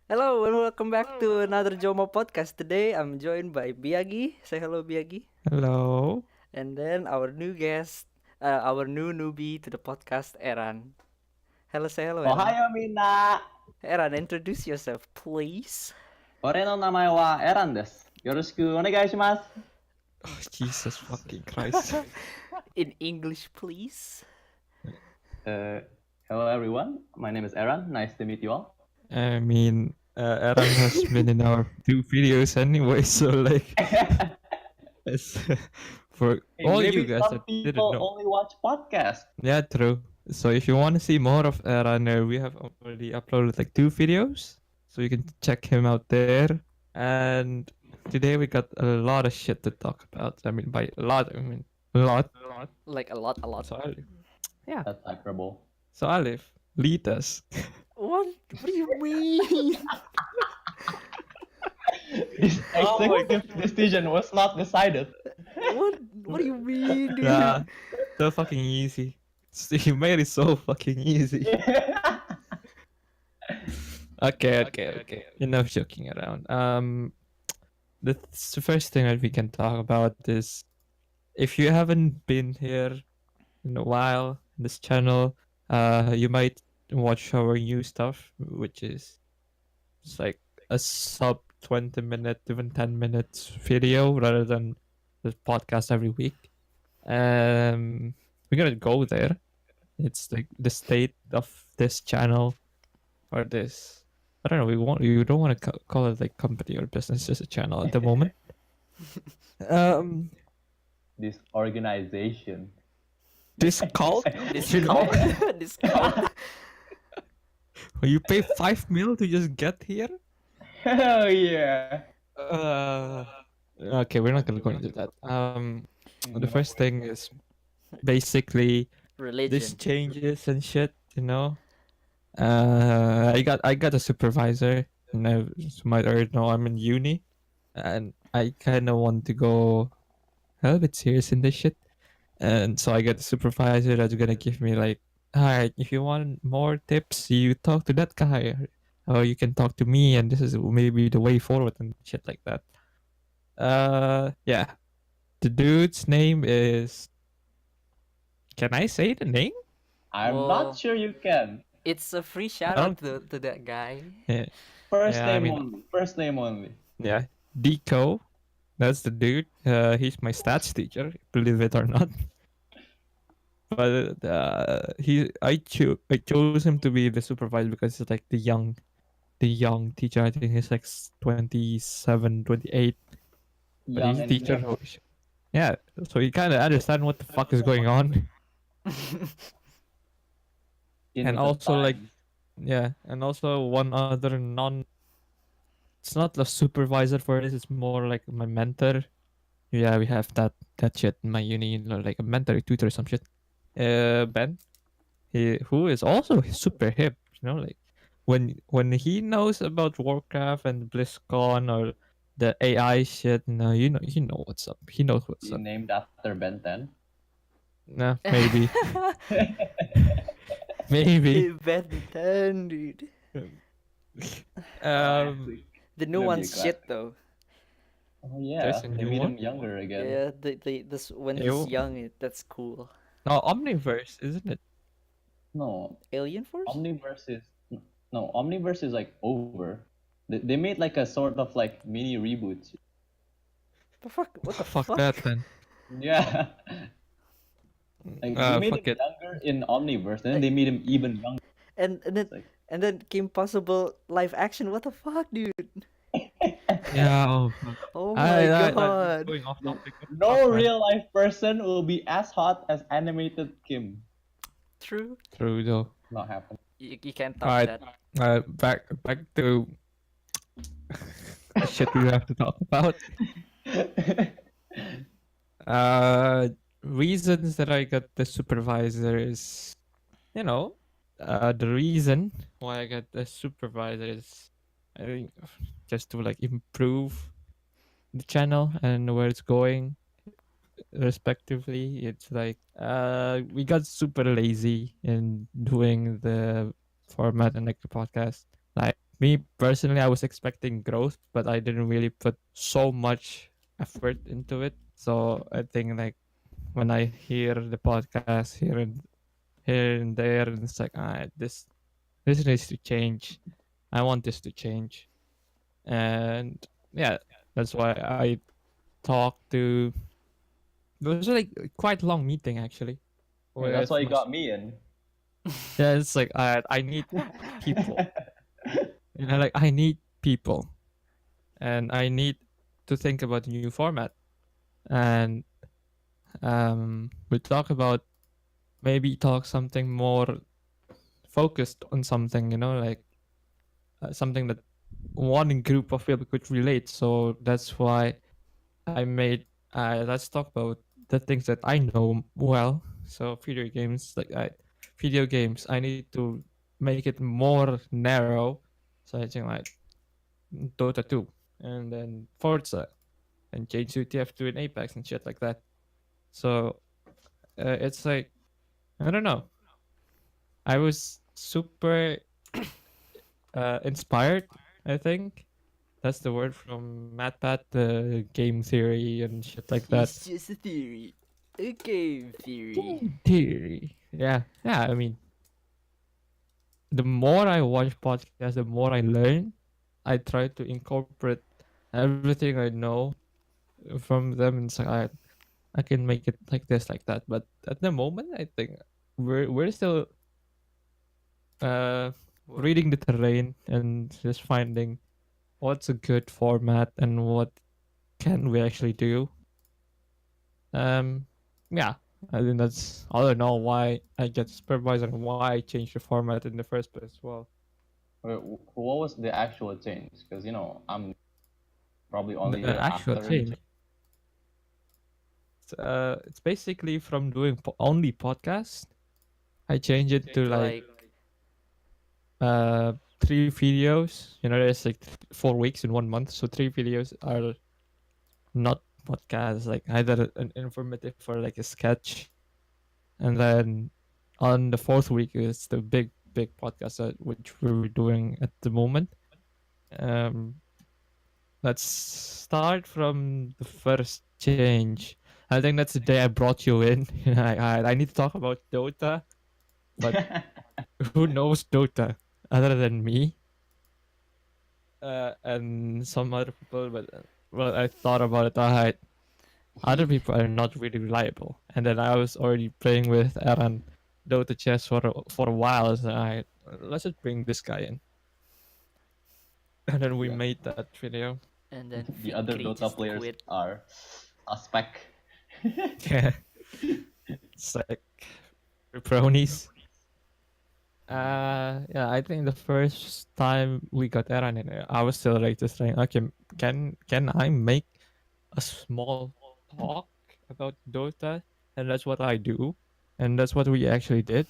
Hello and welcome back to another JOMO podcast. Today I'm joined by Biagi. Say hello, Biagi. Hello. And then our new guest, our new newbie to the podcast, Eran. Hello, say hello, Eran. おはようみんな。Eran, introduce yourself, please. 俺の名前はエランです。よろしくお願いします。Oh, Jesus fucking Christ. In English, please. Uh, Hello everyone. My name is Eran. Nice to meet you all. I mean, Eran has been in our two videos anyway, so it's, for Hey, all you maybe guys some that didn't people know. only watch podcasts. Yeah, true. So if you want to see more of Eran, we have already uploaded like two videos, so you can check him out there. And today we got a lot of shit to talk about. I mean, by a lot, I mean a lot. Like a lot. So Alif, yeah. That's hyperbole. So Alif, lead us. What? What do you mean? This executive decision was not decided. what? What do you mean, dude? Yeah, so fucking easy. You made it so fucking easy. Okay. Enough joking around. The first thing that we can talk about is if you haven't been here in a while in this channel, you might watch our new stuff, which is it's like a sub 20-minute, even 10 minutes video rather than the podcast every week. We're gonna go there. It's like the state of this channel or this. I don't know. You don't want to call it like company or business, just a channel at the moment. Um, This organization. this cult. Discount. Discount. You pay 5 mil to just get here. Hell yeah. Okay, we're not gonna go into that. The first thing is basically Religion. this changes and shit. You know, I got a supervisor, and you might already know I'm in uni, and I kind of want to go a little bit serious in this shit, and so I got a supervisor that's gonna give me like, alright, if you want more tips, you talk to that guy, or you can talk to me, and this is maybe the way forward and shit like that. Yeah, the dude's name is. Can I say the name? I'm Well, not sure you can. It's a free shout I out to that guy. Yeah, First Yeah, I name mean- only. First name only. yeah, Deco. That's the dude. He's my stats teacher, believe it or not. But I chose him to be the supervisor because he's like the young teacher. I think he's like 27, 28. But Young he's and teacher. hip. Yeah, so you kind of understand what the fuck is going on. In And with the also, like, times. yeah, and also one other non. It's not the supervisor for this. It's more like my mentor. Yeah, we have that shit in my uni, like a mentor, tutor, or some shit. Ben, who is also super hip. Like when he knows about Warcraft and BlizzCon or the AI shit, you know what's up. He knows what's You up. named after Ben 10. Nah, maybe, maybe. Ben 10, dude. Um, The new Gonna be a one's classic. shit though. Oh yeah, There's a they new made one? him younger again. Yeah, this when Ew. he's young, that's cool. no, Omniverse, isn't it? No, Alien Force? Omniverse is no Omniverse is like over. They made like a sort of like mini reboot. The fuck? What the Fuck fuck? that then. Yeah, like they made Fuck him it. younger in Omniverse, and then they made him even younger. And then It's like, and then Kim Possible live action. What the fuck, dude? Yeah. Oh, fuck. Oh my I'm god. going off topic. no Fuck, man. real life person will be as hot as animated Kim. True. True though. Not happening. You can't touch Alright. that. Back to the shit we have to talk about. Reasons that I got the supervisor is, the reason why I got the supervisor is, I think, just to like improve the channel and where it's going, respectively. It's like we got super lazy in doing the format and like the podcast. Like me personally, I was expecting growth, but I didn't really put so much effort into it. So I think like when I hear the podcast here and there, and it's like, this needs to change. I want this to change, and yeah, that's why I talked to. It was like a quite long meeting actually Yeah, that's with why you my. got me in. Yeah, it's like I need people. Like I need people, and I need to think about a new format. And we talk about maybe talk something more focused on something, like something that one group of people could relate. So that's why I made. Let's talk about the things that I know well. So video games, video games. I need to make it more narrow. So I think like Dota 2, and then Forza, and change to TF2 and Apex and shit like that. So it's like I don't know. I was super inspired. I think that's the word from MatPat, the game theory and shit like that. It's just a theory. A game theory. Game theory. Yeah, yeah. I mean, the more I watch podcasts, the more I learn. I try to incorporate everything I know from them, and so I can make it like this, like that. But at the moment, I think we're still uh What? reading the terrain and just finding what's a good format and what can we actually do. Um, yeah, I think that's I don't know why I get supervised and why I changed the format in the first place. Well, What was the actual change? Because I'm probably only the here actual after you. change, it's basically from doing only podcast. I change it to To like like, uh 3 videos. There's like 4 weeks in 1 month, so 3 videos are not podcasts, like either an informative or like a sketch. And then on the fourth week is the big podcast which we're doing at the moment. Um, let's start from the first change. I think that's the day I brought you in. I need to talk about Dota, but who knows Dota other than me and some other people? But well, I thought about it. Other he people are not really reliable. And then I was already playing with Eran Dota chess for a while. So let's just bring this guy in. And then we Yeah, made that video. and then the other Fikri Dota just players quit. are suspect. Yeah, it's like bronies. Yeah, I think the first time we got Eran in, I was still like just saying, okay, can I make a small talk about Dota? And that's what I do, and that's what we actually did.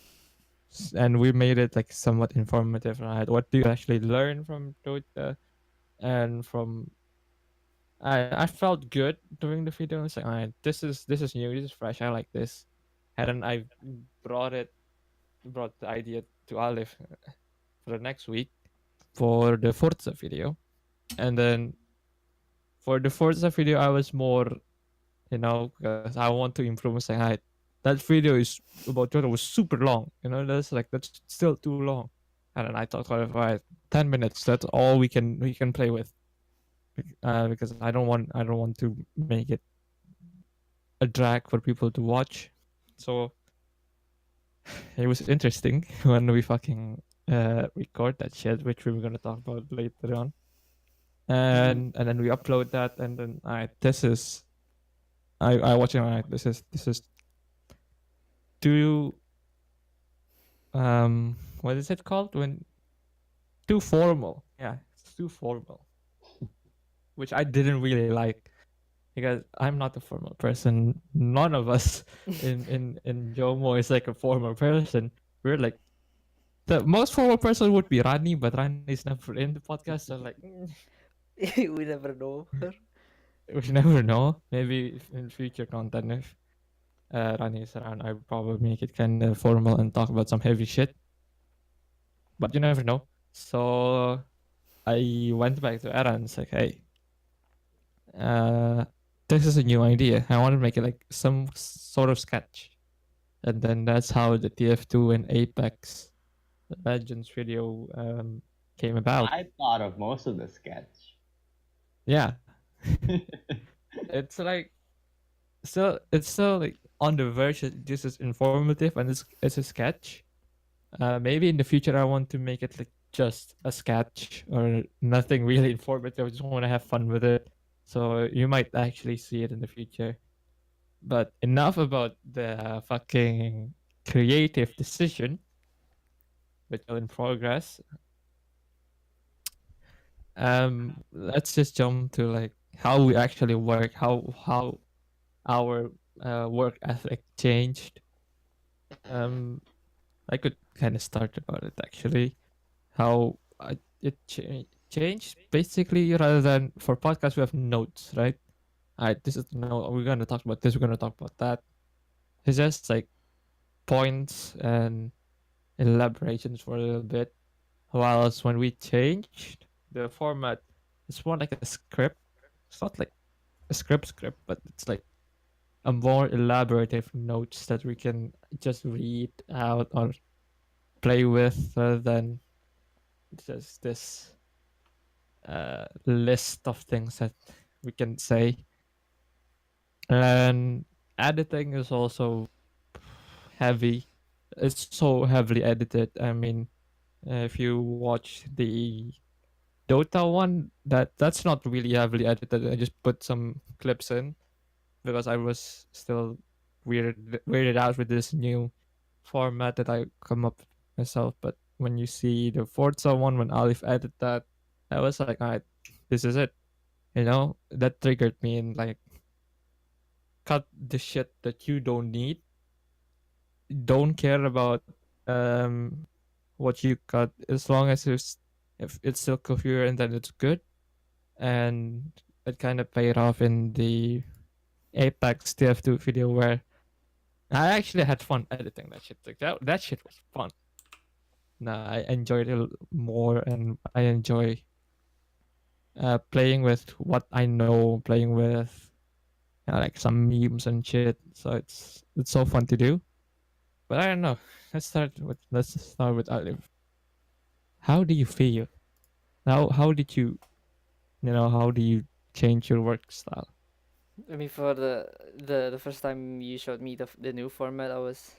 And we made it like somewhat informative, right? What do you actually learn from Dota? And from I felt good doing the video. It's like, all right, this is new, this is fresh. I like this, and then I brought it brought the idea to Alif for the next week for the Forza video. And then for the Forza video, I was more, because I want to improve. Saying, "Hi, that video is about Dota was super long. That's still too long." And then I thought, "All right, 10 minutes. That's all we can play with." Because I don't want to make it a drag for people to watch. So it was interesting when we fucking record that shit, which we were gonna talk about later on. And then we upload that, and then this is I watching. This is too what is it called when too formal. Yeah, it's too formal, which I didn't really like because I'm not a formal person. None of us in JOMO is like a formal person. We're like the most formal person would be Rani, but Rani's never in the podcast. So like, We never know her. we never know. Maybe in future content, if Rani is around, I would probably make it kind of formal and talk about some heavy shit. But you never know. So I went back to Eran and it's like, hey, uh, this is a new idea. I want to make it like some sort of sketch. And then that's how the TF2 and Apex Legends video came about. I thought of most of the sketch. Yeah, it's like it's still like on the verge. This is informative and it's a sketch. Maybe in the future I want to make it like just a sketch or nothing really informative. I just want to have fun with it. So you might actually see it in the future. But enough about the fucking creative decision, which are in progress. Let's just jump to like how we actually work, how our work ethic changed. Um, I could kind of start about it actually. How changed basically rather than for podcasts we have notes, right? Alright, this is no, we're gonna talk about this, we're gonna talk about that. It's just like points and elaborations for a little bit. Whilst when we changed the format, it's more like a script. It's not like a script, but it's like a more elaborative notes that we can just read out or play with rather than just this list of things that we can say. And editing is also heavy. It's so heavily edited. I mean, if you watch the Dota one, that's not really heavily edited. I just put some clips in because I was still weirded out with this new format that I come up myself. But when you see the Forza one, when Alif edited that, I was like, alright, this is it. You know, that triggered me and like cut the shit that you don't need. Don't care about what you cut as long as if it's still coherent and it's good. And it kind of paid off in the Apex TF2 video where I actually had fun editing that shit. Like that shit was fun. Nah, I enjoyed it more, and I enjoy playing with what I know, playing with like some memes and shit. So it's so fun to do. But I don't know. Let's start with Olive. How do you feel? How did how do you change your work style? I mean, for the first time you showed me the new format, I was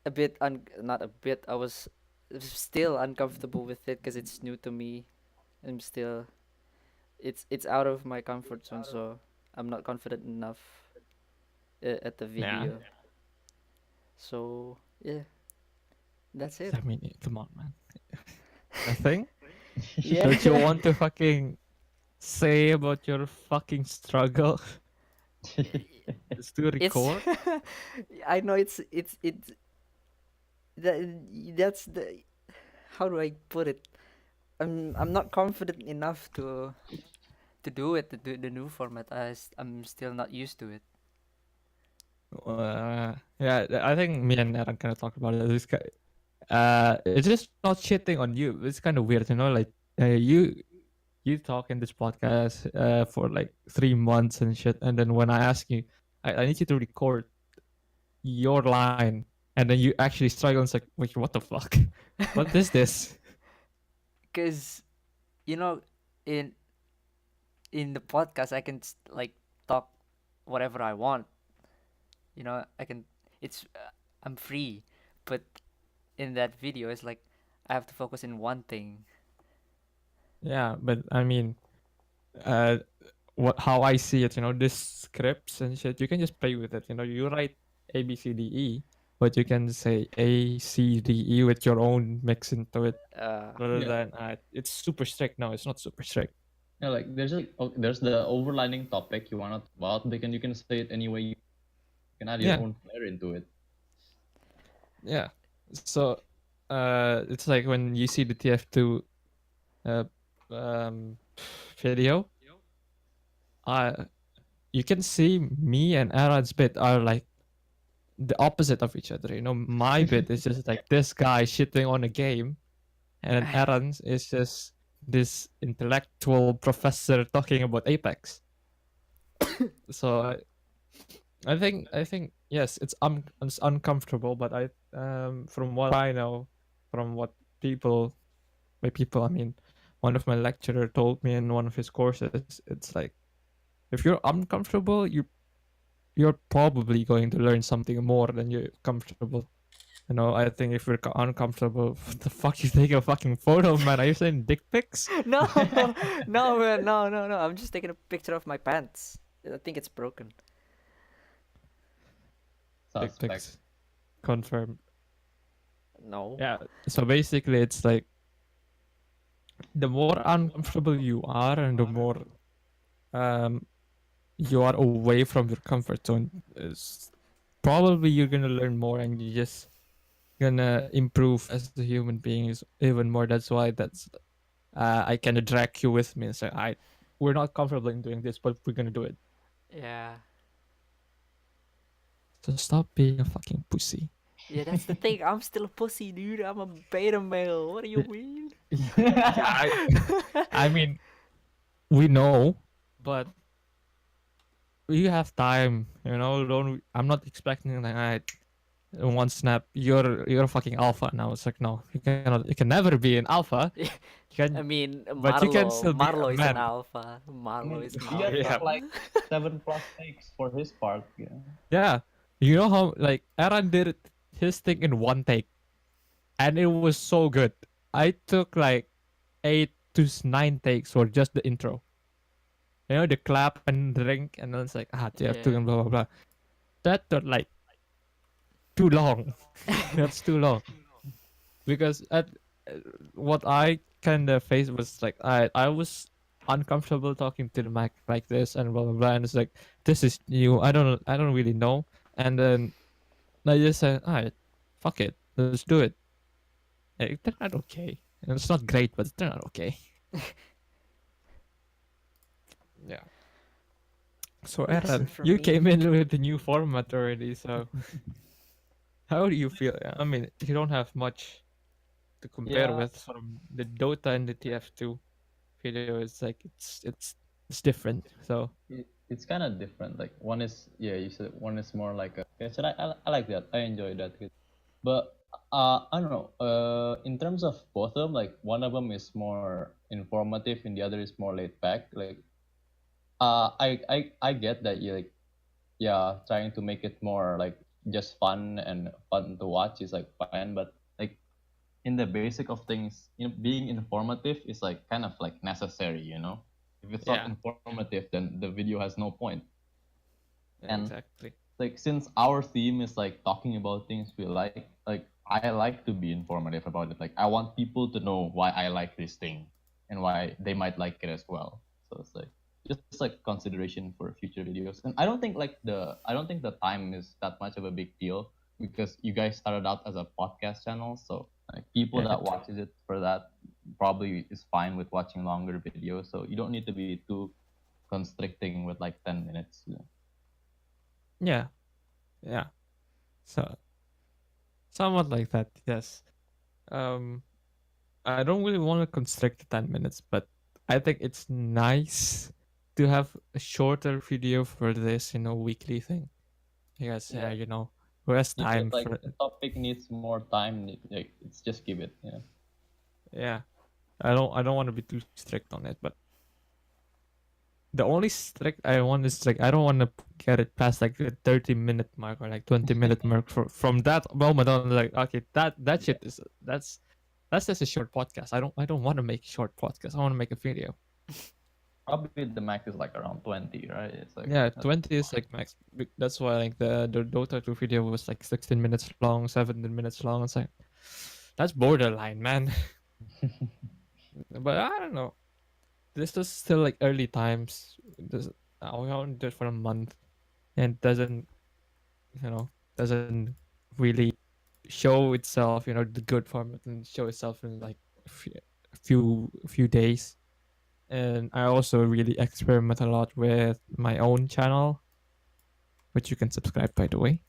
a bit not a bit. I was still uncomfortable with it because it's new to me. I'm still it's out of my comfort zone, so I'm not confident enough at the Yeah. video. So yeah, that's it. I mean, come on, man. Nothing? Yeah. Don't you want to fucking say about your fucking struggle? Just to It's record? I know it's that that's the how do I put it? I'm not confident enough to do it the new format. I'm still not used to it. Yeah, I think me and Eran kind of talked about it. It's just not shitting on you. It's kind of weird, like you talk in this podcast for like 3 months and shit, and then when I ask you, I need you to record your line, and then you actually struggle. And it's like, wait, what the fuck? What is this? Cause you know, in in the podcast I can like talk whatever I want. You know, I can. It's I'm free, but in that video it's like I have to focus in one thing. Yeah, but I mean, uh, how I see it, this scripts and shit, you can just play with it. You write A B C D E, but you can say A C D E with your own mix into it, Uh, rather Yeah. than it's super strict. No, it's not super strict. Yeah, like there's like there's the overlining topic you wanna talk about, but you can say it any way you can add your Yeah, own flair into it. yeah. So, it's like when you see the TF2 uh um video, uh, you can see me and Aaron's bit are like the opposite of each other. My bit is just like this guy shitting on a game, and then Aaron's is just this intellectual professor talking about Apex. So I think yes, it's uncomfortable, but from what I know, from what people by people I mean, one of my lecturer told me in one of his courses, it's like if you're uncomfortable, you're probably going to learn something more than you're comfortable. You know, I think if you're uncomfortable, what the fuck you take a fucking photo, man? Are you saying dick pics? No, no, man, no, no, no. I'm just taking a picture of my pants. I think it's broken. Dick Suspect. pics. Confirmed. No. Yeah. So basically, it's like the more uncomfortable you are, and the more um you are away from your comfort zone, is probably you're gonna learn more, and you just gonna improve as a human being is even more. That's why I kind of drag you with me and say, we're not comfortable in doing this, but we're gonna do it. Yeah. So stop being a fucking pussy. Yeah, that's the thing. I'm still a pussy, dude. I'm a beta male. What do you mean? Yeah, I mean, we know, but you have time. You know, don't. I'm not expecting like, in one snap, you're a fucking alpha now. It's like no, you can never be an alpha. You I can, mean, but you can still be a Marlo is an man. alpha. I Marlo mean, is an Dia Yeah, took alpha. like 7+ takes for his part. Yeah. yeah. You know how like Eran did his thing in one take, and it was so good. I took like 8 to 9 takes for just the intro. You know, the clap and the ring, and then it's like they have to Yeah. and blah blah blah. That took like too long. That's too long because at what I kind of faced was like I was uncomfortable talking to the mic like this and blah blah blah, and it's like this is new. I don't really know, and then I just said, alright, fuck it, let's do it. It turned out okay. And it's not great, but it turned out okay. Yeah. So Lesson Aaron, from you me. came in with the new format already, so how do you feel? I mean, you don't have much to compare Yeah, with from the Dota and the TF2 video. It's like it's different. So it's kind of different. Like one is, yeah, you said one is more like a. Yeah, so I like that. I enjoy that. But I don't know. In terms of both of them, like one of them is more informative, and the other is more laid back. Like I get that you like, yeah, trying to make it more like just fun and fun to watch is like fine, but like in the basic of things, being informative is like kind of like necessary, you know. If it's not yeah, informative, then the video has no point. And exactly. like since our theme is like talking about things we like I like to be informative about it. Like I want people to know why I like this thing and why they might like it as well. So it's like just like consideration for future videos. And I don't think the time is that much of a big deal because you guys started out as a podcast channel. So like people Yeah, that watches it for that probably is fine with watching longer videos. So you don't need to be too constricting with like 10 minutes. yeah, yeah. So somewhat like that. Yes. Um, I don't really want to constrict to 10 minutes, but I think it's nice to have a shorter video for this, weekly thing. Because Yeah. who has You feel time like for the topic needs more time, like it's just give it. Yeah. yeah. I don't want to be too strict on it, but the only strict I want is like I don't want to get it past like the 30-minute mark or like 20-minute mark from that moment on. Like okay, that shit is that's just a short podcast. I don't want to make short podcast. I want to make a video. Probably the max is like around 20, right? It's like Yeah, 20 is like max. That's why like the Dota 2 video was like 16 minutes long, 17 minutes long. It's like that's borderline, man. But I don't know. This is still like early times. We only do it for a month, and doesn't really show itself. The good format and show itself in like a few days. And I also really experiment a lot with my own channel, which you can subscribe by the way.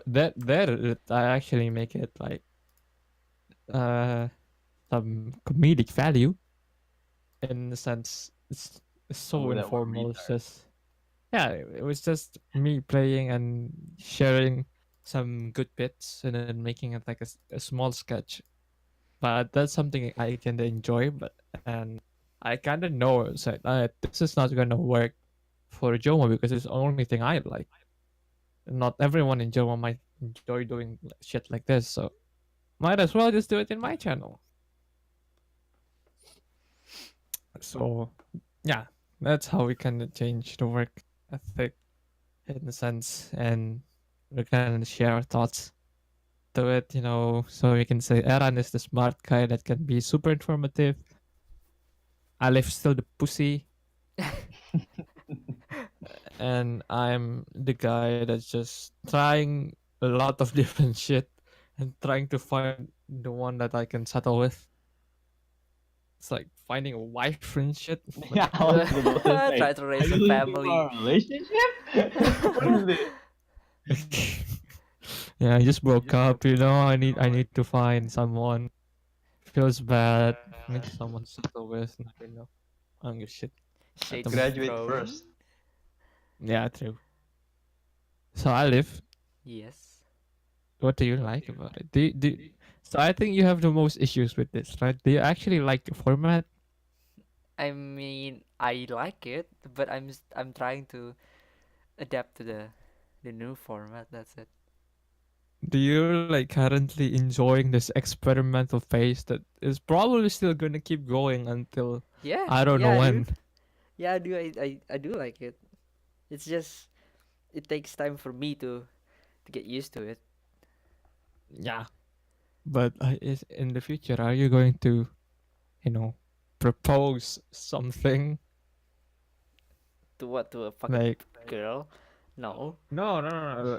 That I actually make it like uh some comedic value in the sense it's so With that we're informal. It's retard. just yeah, it was just me playing and sharing some good bits and then making it like a small sketch. But that's something I kind of enjoy. But and I kind of know it's like this is not gonna work for JOMO because it's the only thing I like. Not everyone in JOMO might enjoy doing shit like this, so might as well just do it in my channel. So yeah, that's how we kind of change the work ethic in a sense, and we can share our thoughts to it, so we can say Eran is the smart guy that can be super informative. Alif still the pussy, and I'm the guy that's just trying a lot of different shit and trying to find the one that I can settle with. It's like finding a wife and shit. Yeah, I was about to say, Try to are raise you a looking for family. a relationship? What is this? Yeah, I just broke up. I need to find someone. Feels bad. Need someone to settle with. I don't give a shit. At the Shades moment. Graduate thrown. first. Yeah, true. So I live. Yes. What do you like about it? So I think you have the most issues with this, right? Do you actually like the format? I mean, I like it, but I'm trying to adapt to the new format. That's it. Do you like currently enjoying this experimental phase that is probably still gonna keep going until Yeah, I don't know yeah, when? dude. Yeah, I do. I do like it. It's just it takes time for me to get used to it. Yeah, but is in the future, are you going to, you know, propose something To what? To a fucking like girl? No. no, no, no, no.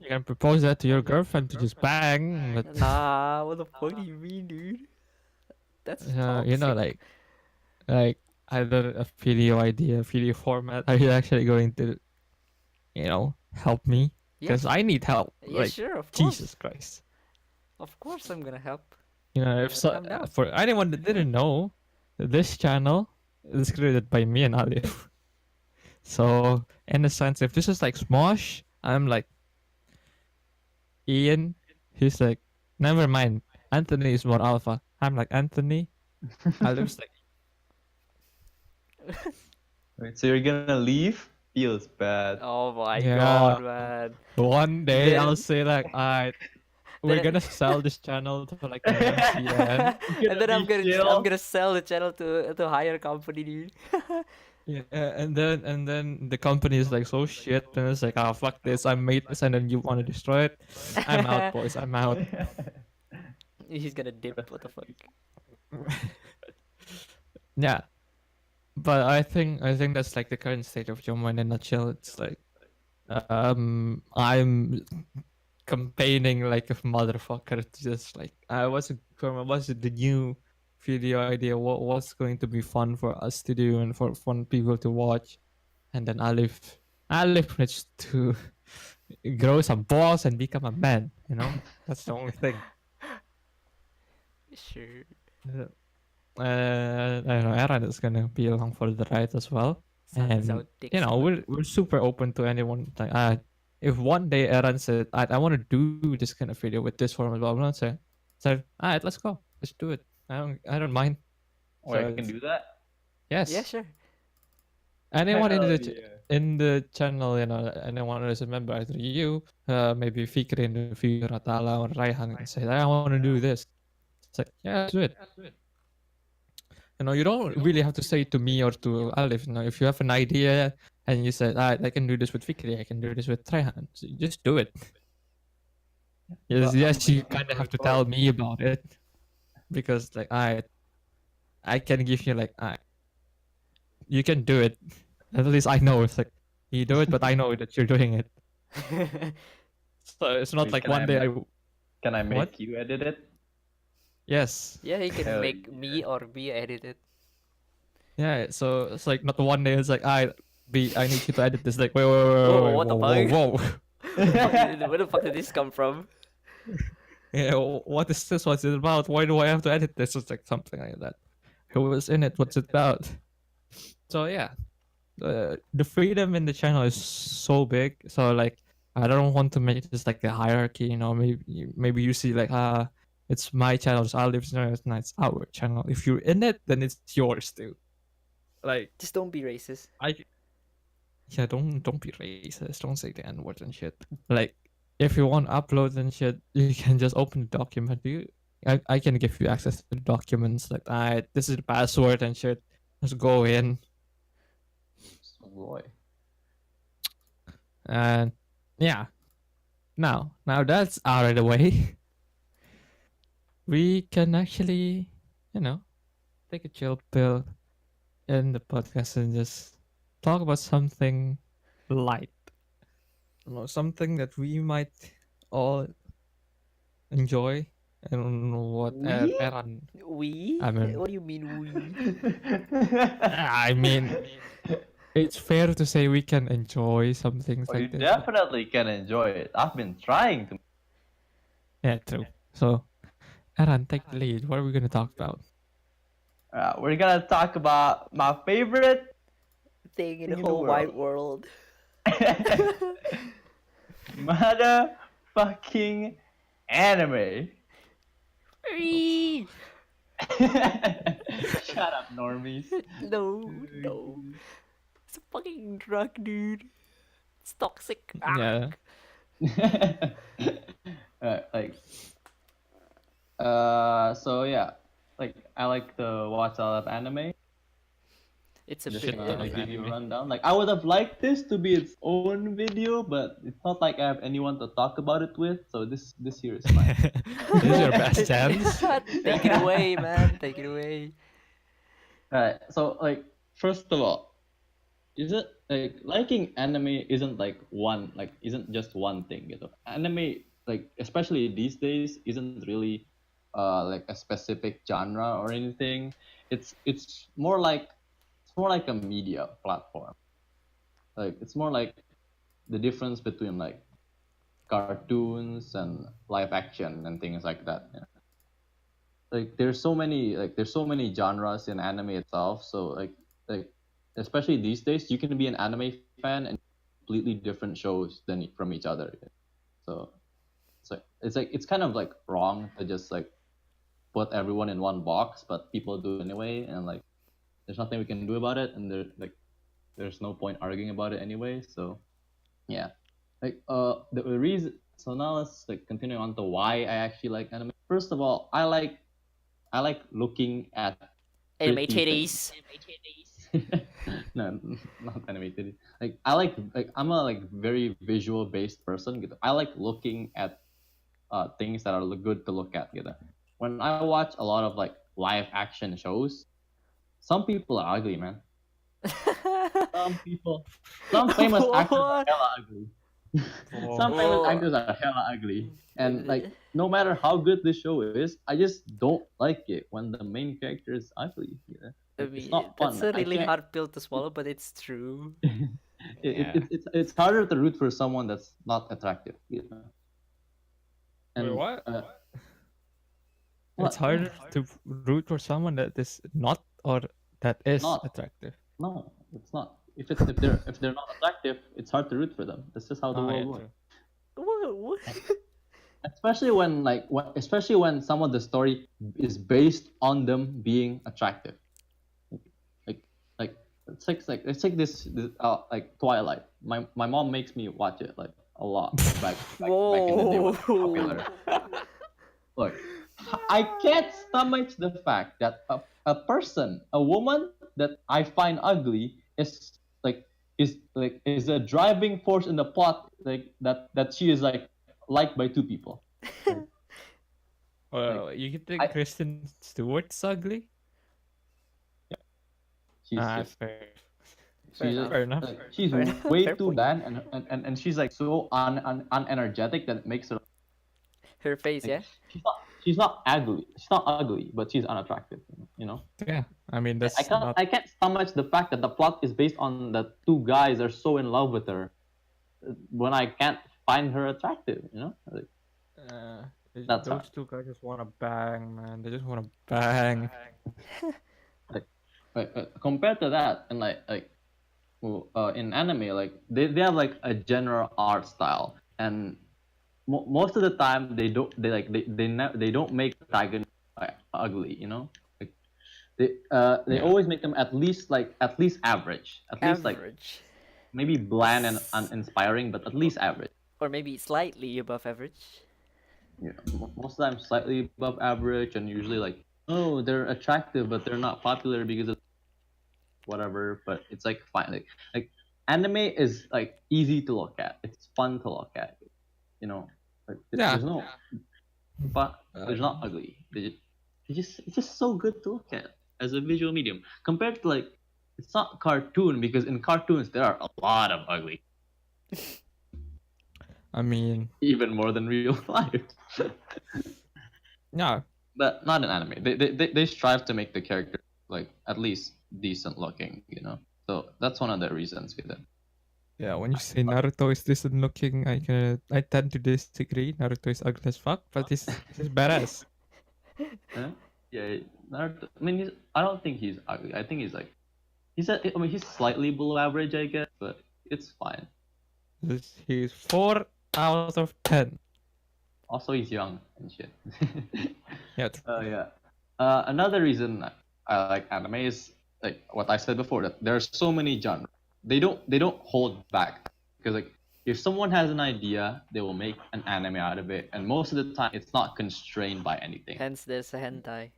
You can propose that to your girlfriend to just bang, but Nah. What the fuck do you mean, dude? That's toxic. like either a video idea, video format. Are you actually going to, help me? Because Yes. I need help. Yeah, Like sure. Of course. Jesus Christ. Of course, I'm gonna help. If so, I'm down. for anyone that didn't know, this channel is created by me and Alif. So in a sense, if this is like Smosh, I'm like Ian. He's like, never mind. Anthony is more alpha. I'm like Anthony. Alif's like, Wait, so you're gonna leave? Feels bad. Oh my yeah. god, man. One day I'll Then say like, alright, we're then gonna sell this channel to like an MCN. You're and gonna then be I'm chill. gonna sell the channel to hire company, dude. Yeah, and then the company is like so shit, and it's like, oh fuck this, I made this, and then you want to destroy it. I'm out, boys. I'm out. He's gonna dip. What the fuck? Yeah, but I think that's like the current state of Jomo in a nutshell. It's like, I'm campaigning like a motherfucker to just like what's the new video idea, what's going to be fun for us to do and for fun people to watch, and then Alif needs to grow some balls and become a man. That's the only thing. Sure. I don't know. Eran is gonna be along for the ride as well, Sounds and out dicks. we're super open to anyone. Like, if one day Eran said, I want to do this kind of video with this format, blah blah, so alright, let's go, let's do it. I don't mind. Or I So can do that. Yeah, yes, sure. anyone Hell yeah. in the channel, anyone who's a member, either you, maybe Fikri in the future, Atala or Raihan, and say, I want to do this. It's like, yeah, let's do it. You don't really have to say it to me or to Alif. If you have an idea and you said, I can do this with Fikri, I can do this with Raihan, so you just do it. Yes, But yes, I'm you waiting kind of for have to a tell call. me about it because, like, I can give you like, you can do it. At least I know it's like you do it, but I know that you're doing it. So it's not Wait, like one day can I what? make you edit it? Yes. Yeah, he can Hell make yeah. me or me edit it. Yeah. So it's like not one day. It's like I need you to edit this. Like wait, Whoa, wait, what the whoa, whoa, fuck? whoa. Where the fuck did this come from? What is this? What's it about? Why do I have to edit this? It's like something like that. Who was in it? What's it about? So yeah, the freedom in the channel is so big. So like, I don't want to make this like a hierarchy. Maybe you see like it's my channel, it's Olive's channel, it's our channel. If you're in it, then it's yours too. Like Just don't be racist. I yeah, don't be racist. Don't say the N word and shit. Like if you want uploads and shit, you can just open the document. I can give you access to the documents. Like, this is the password and shit. Just go in. Oh boy. And yeah, now that's out of the way, we can actually, take a chill pill in the podcast and just talk about something light. Something that we might all enjoy, and what We? Eran. We? I mean, What do you mean we? I mean, it's fair to say we can enjoy some things Oh, you like this. definitely can enjoy it. I've been trying to. Yeah, true. So, Eran, take the lead. What are we gonna talk about? We're gonna talk about my favorite Thing in Thing the in the whole wide world. world. motherfucking anime. Wee! Shut up, normies. No. It's a fucking drug, dude. It's toxic. Yeah. Like, so yeah, like I like to watch a lot of anime. It's a Just bit ton of give you a anime. rundown. Like I would have liked this to be its own video, but it's not like I have anyone to talk about it with. So this here is fine. This is your best chance. Take it away, man. Take it away. Alright, so like first of all, is it like liking anime isn't just one thing, you know? Anime, like especially these days, isn't really like a specific genre or anything. It's more like a media platform. Like it's more like the difference between like cartoons and live action and things like that. You know? Like there's so many genres in anime itself. So like especially these days, you can be an anime fan and completely different shows than from each other. So it's kind of like wrong to just like put everyone in one box, but people do it anyway, and like there's nothing we can do about it, and there's no point arguing about it anyway. So yeah, like the reason. So now let's like continue on to why I actually like anime. First of all, I like looking at Anime pretty titties. no, not animated. Like I'm a like very visual based person. Gitu. I like looking at things that are good to look at. Gitu. When I watch a lot of like live action shows, some people are ugly, man. Some famous actors are What? hella ugly. Some famous Whoa. actors are hella ugly, and like no matter how good the show is, I just don't like it when the main character is ugly. You know? I It's mean, not fun. that's a I really can't. hard pill to swallow, but it's true. Yeah. It's harder to root for someone that's not attractive. You know? Wait, what? What? It's harder to root for someone that is not or that is Not. attractive. No, it's not. If they're not attractive, it's hard to root for them. That's just how the world works. True. What? Especially especially when some of the story is based on them being attractive. Like it's like this like Twilight. My mom makes me watch it like a lot back in the day when it was popular. Look, I can't stomach the fact that a woman that I find ugly is a driving force in the plot, like that she is like liked by two people. Well, you can think I- Kristen Stewart's ugly? She's Fair. Fair enough. like, she's Fair enough. way Fair too point. bland, and she's like so unenergetic that it makes her Her face, yeah? she's not ugly. She's not ugly, but she's unattractive. You know. Yeah, I mean that's not. I can't stomach the fact that the plot is based on the two guys are so in love with her when I can't find her attractive. You know. Like, That's hard. Those two guys just wanna bang, man. They just wanna bang. Like, compared to that, and in anime, like they have like a general art style, and most of the time they don't make dragon ugly, you know. Like they Yeah. always make them at least average, at least like Average. maybe bland and uninspiring, but at least average. Or maybe slightly above average. Yeah, most of the time slightly above average, and usually like, oh, they're attractive, but they're not popular because of whatever. But it's like fine, like anime is like easy to look at. It's fun to look at, you know. Like Yeah. there's no, but Uh, there's not ugly. It's just so good to look at as a visual medium compared to like it's not cartoon because in cartoons there are a lot of ugly, I mean, even more than real life. yeah. But not in anime. They strive to make the character like at least decent looking, you know. So that's one of the reasons with it. Yeah, when you say Naruto is decent looking, I tend to disagree. Naruto is ugly as fuck, but he's badass. Huh? Yeah, Naruto. I mean, I don't think he's ugly. I think he's like I mean, he's slightly below average, I guess, but it's fine. He's 4 out of 10. Also, he's young and shit. Yeah, Yeah. Another reason I like anime is like what I said before that there are so many genres. They don't hold back because like if someone has an idea, they will make an anime out of it, and most of the time it's not constrained by anything. Hence, there's a hentai.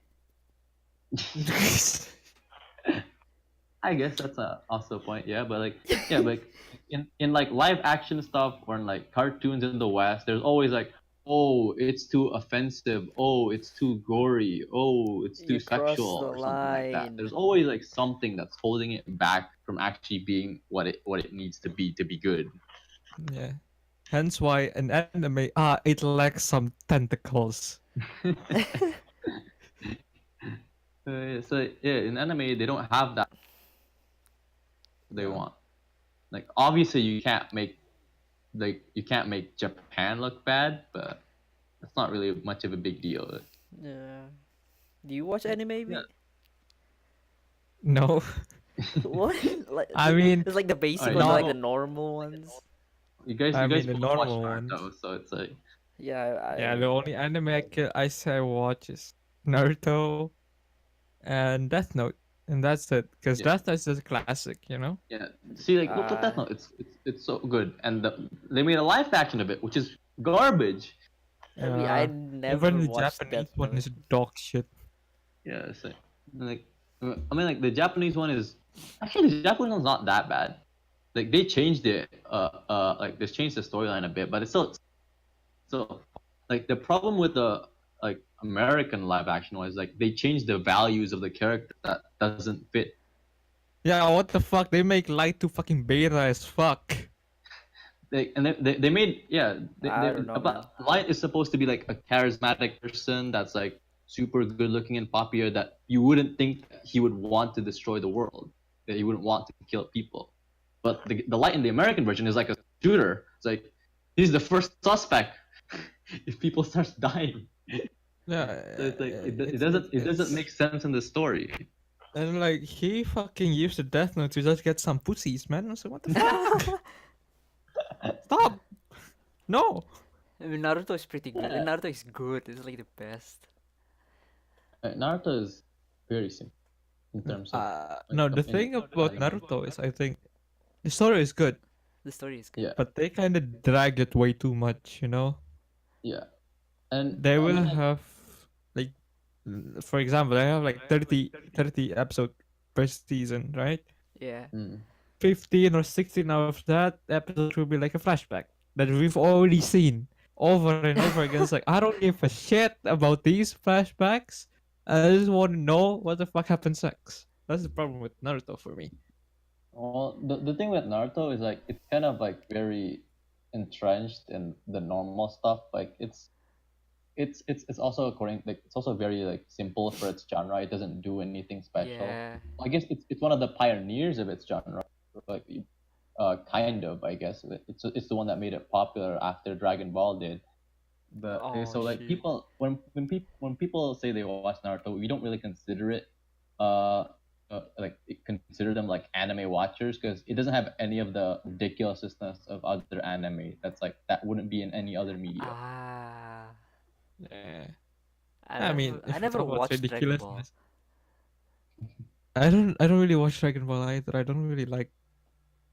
I guess that's also a point, yeah. But like, yeah, but like in like live action stuff or in like cartoons in the West, there's always like, oh, it's too offensive. Oh, it's too gory. Oh, it's too You crossed sexual the or something like that. line. There's always like something that's holding it back from actually being what it needs to be good. yeah. Hence why an anime it lacks some tentacles. So yeah, in anime they don't have that they Yeah. want. Like obviously you can't make Japan look bad, but it's not really much of a big deal. Yeah. Do you watch anime? Yeah. No. What? Like, I mean, it's like the basic Alright, ones, no. like the normal ones. I you guys mean the both watch normal Naruto, ones. so it's like Yeah, Yeah, the only anime I say I watch is Naruto and Death Note, and that's it. Because Yeah. Death Note is a classic, you know. yeah. See, like look at that Uh, now. It's so good, and they made a live action of it, which is garbage. I mean, I never Even the watched Japanese Death one Note. is dog shit. Yeah, it's like I mean like the Japanese one is actually the Japanese one's not that bad. Like they changed it, like they changed the storyline a bit, but it's still so like the problem with the like American live action was like they changed the values of the character that doesn't fit. Yeah, what the fuck? They make Light to fucking beta as fuck. They made I don't know, man. but Light is supposed to be like a charismatic person that's like super good looking and popular that you wouldn't think that he would want to destroy the world, that he wouldn't want to kill people. But the Light in the American version is like a shooter. It's like he's the first suspect if people start dying. Yeah, So it's like it it's- doesn't make sense in the story. And like he fucking used the Death Note to just get some pussies, man. So what the fuck? Stop! No. I mean, Naruto is pretty good. And Naruto is good. It's like the best. Naruto is very simple in terms of No, the thing about Naruto is I think the story is good, The story is good. yeah but they kind of drag it way too much, you know? yeah and They I will mean, like, have like for example, they have like 30 episode per season, right? Yeah. 15 or 16 of that episode will be like a flashback that we've already seen over and over again. It's like I don't give a shit about these flashbacks. I just want to know what the fuck happens next. That's the problem with Naruto for me. well the thing with Naruto is like it's kind of like very entrenched in the normal stuff. Like it's also according like it's also very like simple for its genre. It doesn't do anything special. Yeah. I guess it's one of the pioneers of its genre. Like kind of I guess it's the one that made it popular after Dragon Ball did. But Oh so like shit. people when people say they watch Naruto, we don't really consider it like consider them like anime watchers because it doesn't have any of the ridiculousness of other anime. That's like that wouldn't be in any other media. Ah, Yeah. I I mean, never, I if we never talk about watched Dragon Ball. ridiculousness, I don't really watch Dragon Ball either. I don't really like.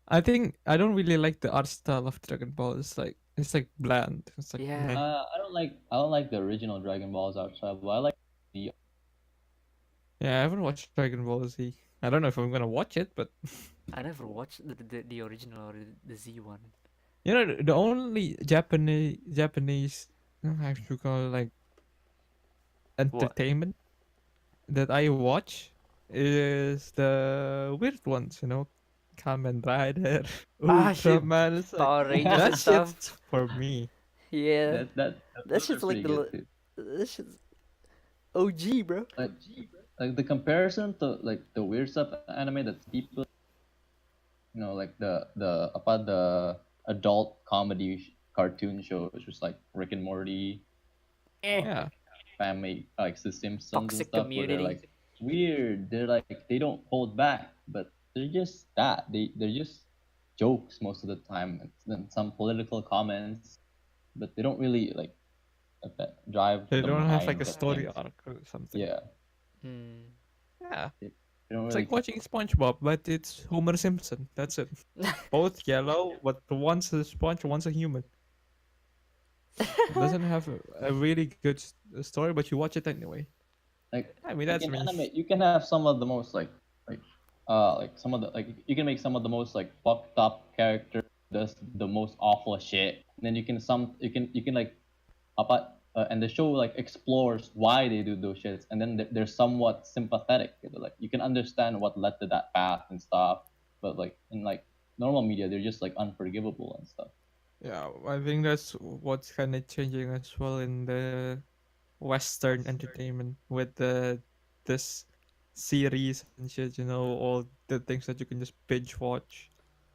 I think I don't really like the art style of Dragon Ball. It's like bland. It's like meh. Yeah, I don't like the original Dragon Balls outside, but I like the Yeah, I haven't watched Dragon Ball Z. I don't know if I'm gonna watch it, but I never watched the original or the Z one. you know the only Japanese I should call it like What? entertainment that I watch is the weird ones. You know, Kamen Rider, Ah, shit, Ultraman. It's like Power Rangers that and stuff. shit's for me. Yeah, that those are shit's like pretty good too. that shit's OG, bro. Like like the comparison to like the weird stuff anime that people like the about the adult comedy cartoon shows just like Rick and Morty, Eh. Yeah, Family like The Simpsons and Toxic stuff where they're community. like weird. They're like they don't hold back, but they're just that. They're just jokes most of the time and then some political comments, but they don't really like drive they the don't have like mind a of story things. arc or something. Yeah, Hmm. Yeah, they don't it's really like watching SpongeBob, but it's Homer Simpson. That's it. Both yellow, but one's a sponge, one's a human. It doesn't have a really good story, but you watch it anyway. I mean, like that's in me. anime you can have some of the most like some of the like you can make some of the most like fucked up characters does the most awful shit and then you can like and the show like explores why they do those shits and then they're somewhat sympathetic. They're like you can understand what led to that path and stuff, but like in like normal media they're just like unforgivable and stuff. Yeah, I think that's what's kind of changing as well in the Western entertainment with this series and shit. You know, all the things that you can just binge watch,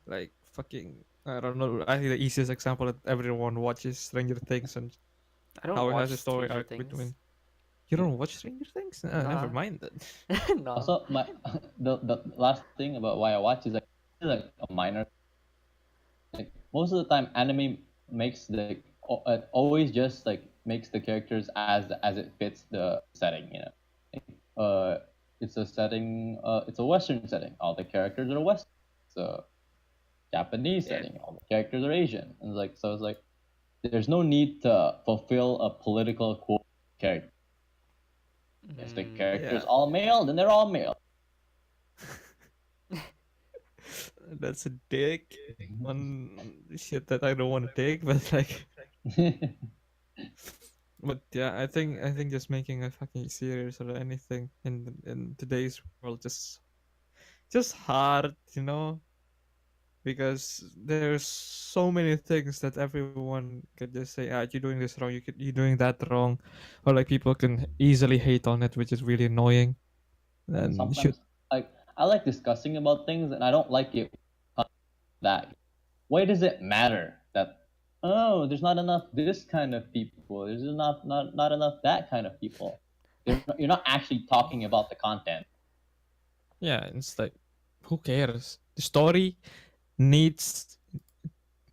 like fucking. I don't know. I think the easiest example that everyone watches Stranger Things and I don't how it watch has a story Stranger arc Things. between. You don't watch Stranger Things? Never Nah, mind then. nah. Also my the last thing about why I watch is like a minor like most of the time anime makes the always just like makes the characters as it fits the setting, you know. uh it's a setting, it's a western setting, all the characters are western. It's a Japanese Yeah. setting, all the characters are Asian, and like so it's like there's no need to fulfill a political quote character. If the Mm. character is Yeah, all male then they're all male. that's a dick on shit that I don't want to take, but like, but yeah, I think just making a fucking series or anything in today's world just hard, you know, because there's so many things that everyone could just say, ah, you're doing this wrong, you're doing that wrong, or like people can easily hate on it, which is really annoying. And And should sometimes like I like discussing about things and I don't like it that why does it matter that oh there's not enough this kind of people, there's not enough that kind of people. You're not actually talking about the content. yeah, it's like, who cares? The story needs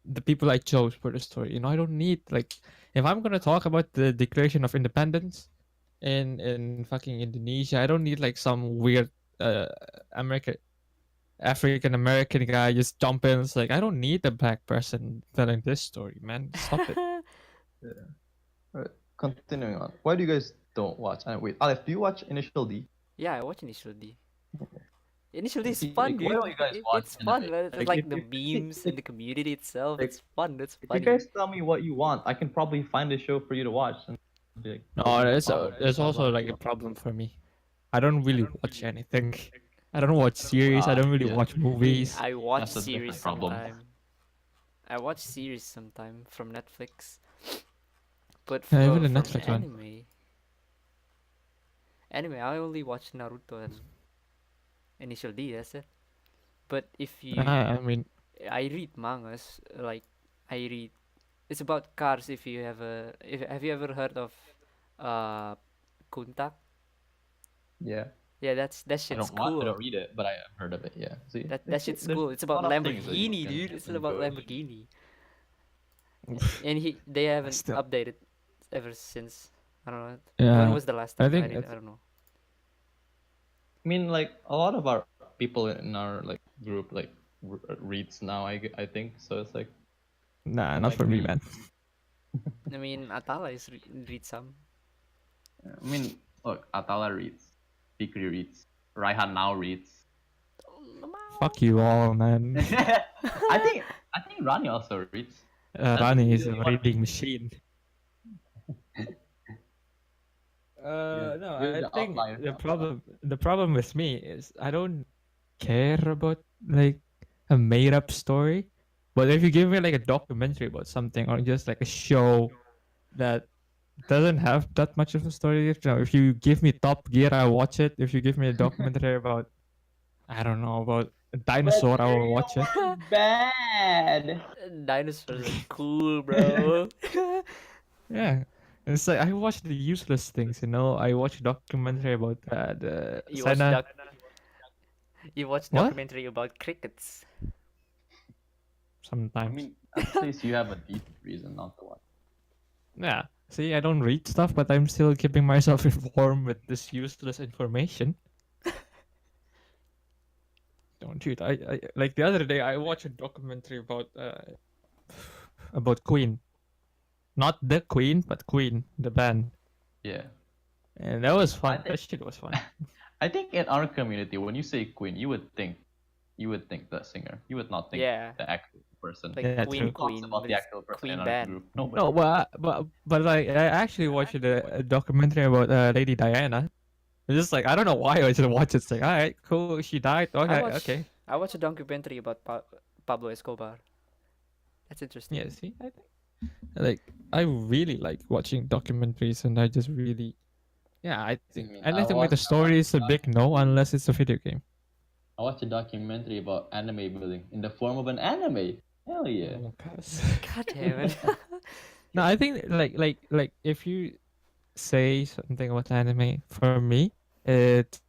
the people I chose for the story. You know, I don't need like if I'm gonna talk about the Declaration of Independence in fucking Indonesia, I don't need like some weird uh American African American guy just jump in. It's like I don't need a black person telling this story, man. Stop it. Yeah. Alright, continuing on. Why do you guys don't watch? Wait, Aleph, do you watch Initial D? Yeah, I watch Initial D. Initial D is See, fun, like, why dude. don't you guys watch It's anime? fun, man. It's Like, like the memes and the community itself. like, It's fun. It's if you funny. guys tell me what you want, I can probably find a show for you to watch. And be like, No, no there's problem. there's also like a problem for me. I don't really watch anything. I don't watch series. I don't really Yeah. watch movies. I watch That's a series different problem. sometime. I watch series sometime from Netflix. But Yeah, even for the from Netflix one. anime, I only watch Naruto and Initial D. That's it. But if you, I mean, I read mangas. Like I read It's about cars. If you have a, if have you ever heard of, uh, Kuntak? Yeah. Yeah, that I shit's don't watch it cool. or read it, but I have heard of it. Yeah. See, That shit's there's cool. It's a about lot of things that you Lamborghini, can dude. It's about enjoy. Lamborghini. And they haven't Still, updated ever since. I don't know. When yeah. was the last I time? think I don't know. I mean, like a lot of our people in our like group like reads now. I think so. It's like nah, I not might for me, read. man. I mean, Atala is read some. I mean, look, Atala reads, Fikri reads, Raihan now reads. Fuck you all, man. I think Rani also reads. Rani He's is the a only one. reading machine. No, You're I the think outlier. the problem with me is I don't care about like a made up story. But if you give me like a documentary about something or just like a show that doesn't have that much of a story, if you give me Top Gear, I'll watch it. If you give me a documentary about I don't know about a dinosaur, I will watch it. Bad. Dinosaurs are cool, bro. Yeah. It's like I watch the useless things, I watch a documentary about the you watch Senna. doc you watch What? documentary about crickets. I Sometimes. mean, at least you have a decent reason not to watch. Yeah. See, I don't read stuff, but I'm still keeping myself informed with this useless information. Don't shoot. I like the other day I watched a documentary about Queen. Not the Queen, but Queen, the band. Yeah. And that was fun. think- That shit was fun. I think in our community, when you say Queen, you would think the singer. You would not think Yeah. the actual person. Like Yeah, Queen true. Who talks Queen, about but the it's actual person Queen in our band. group? Nobody. No, but like I actually watched a documentary about Lady Diana. It's just like I don't know why I just watched it. It's like, all right, cool. She died. Okay. I watched a documentary about Pablo Escobar. That's interesting. Yeah, see, I think like I really like watching documentaries, and I just really, yeah, I think mean, anything with a story is a big no unless it's a video game. I watched a documentary about anime building in the form of an anime. Hell yeah. Oh, gosh. God damn it. No, I think like if you say something about anime, for me, it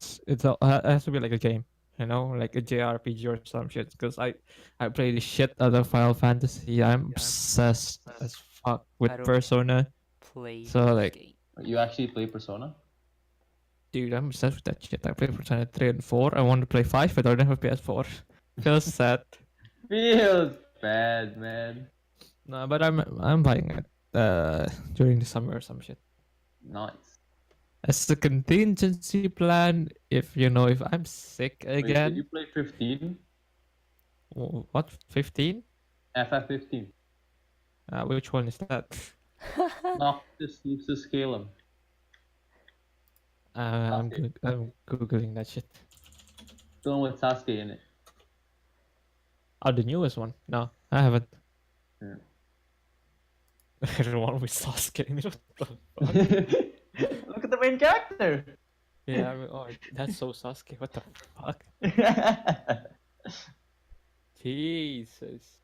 has to be like a game, like a JRPG or some shit. Because I play the shit out of Final Fantasy. I'm obsessed as fuck with I don't Persona. Play So, those like- games. You actually play Persona? Dude, I'm obsessed with that shit. I play Persona 3 and 4. I want to play 5, but I don't have a PS4. Feels sad. Feels bad, man. No, but I'm buying it during the summer or some shit. Nice. As a contingency plan, if I'm sick Wait, again. did you play 15? What, 15? FF15. Which one is that? Noctis Lucis Calum. I'm Sasuke. I'm googling that shit. The one with Sasuke in it. Oh, the newest one? No, I haven't. Yeah. The one with Sasuke in it. What the fuck? Look at the main character. Yeah, that's so Sasuke. What the fuck? Jesus.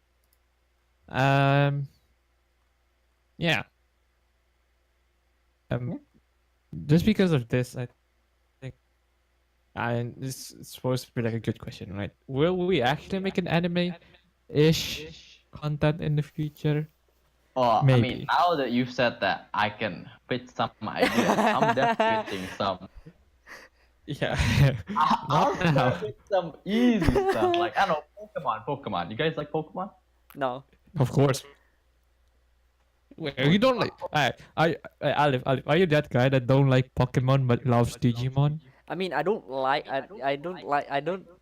Yeah. Just because of this, I think, and this is supposed to be like a good question, right? Will we actually make an anime-ish content in the future? Oh, I Maybe. mean, now that you've said that, I can pitch some ideas. I'm definitely pitching some. Yeah. I'll Not now. start with some easy stuff. Like, I don't know, Pokemon. You guys like Pokemon? No. Of course. Wait, you don't like? Alif, are you that guy that don't like Pokemon but loves Digimon? I mean, I don't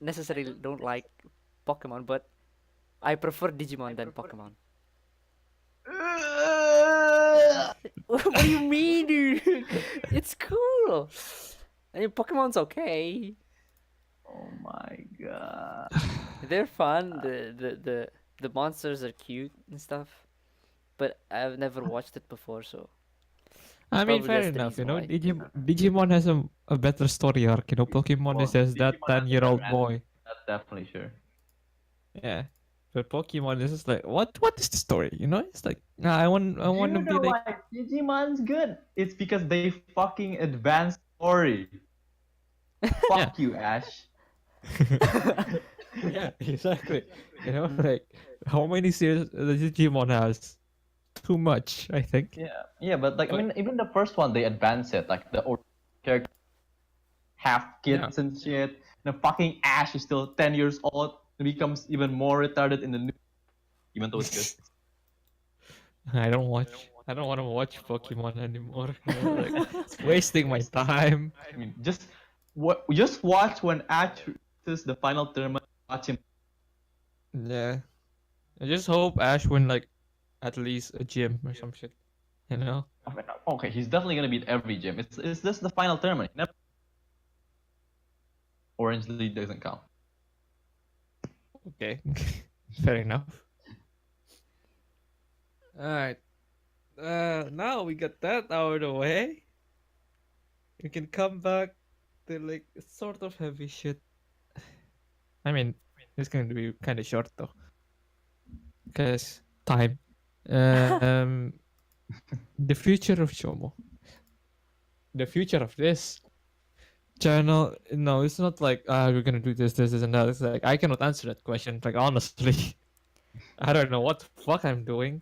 necessarily don't like Pokemon, but I prefer Digimon than Pokemon. What do you mean, dude? It's cool. I mean, Pokemon's okay. Oh my god. They're fun. The monsters are cute and stuff. But I've never watched it before, so I mean, Probably fair that's the enough. reason why. Digimon has a better story arc. Pokemon is Well, just that Digimon has a 10-year-old better boy. That's definitely sure. Yeah. But Pokemon is just like, what is the story? You know, it's like, nah, I Do want to you be know like, why Digimon's good? It's because they fucking advanced story. yeah, Fuck you, Ash. yeah, exactly. You know, like how many series the Digimon has? Too much, I think. Yeah, but like I Like, mean, even the first one they advanced it. Like the character half yeah, kids and shit. The fucking Ash is still 10 years old. It becomes even more retarded in the new, even though it's good. I don't watch. I don't want to watch Pokemon anymore. You know, like it's wasting my time. I mean, just watch when Ash reaches the final tournament. Watch him. Yeah, I just hope Ash win like at least a gym or some shit. You know? I mean, okay, he's definitely gonna beat every gym. It's just the final tournament. Orange League doesn't count. Okay, fair enough. All right. Now we got that out of the way. We can come back to like sort of heavy shit. I mean, it's going to be kind of short though, because time. Um, the future of Shomo. The future of this channel. No, it's not like we're gonna do this, and that. It's like I cannot answer that question. Like honestly, I don't know what the fuck I'm doing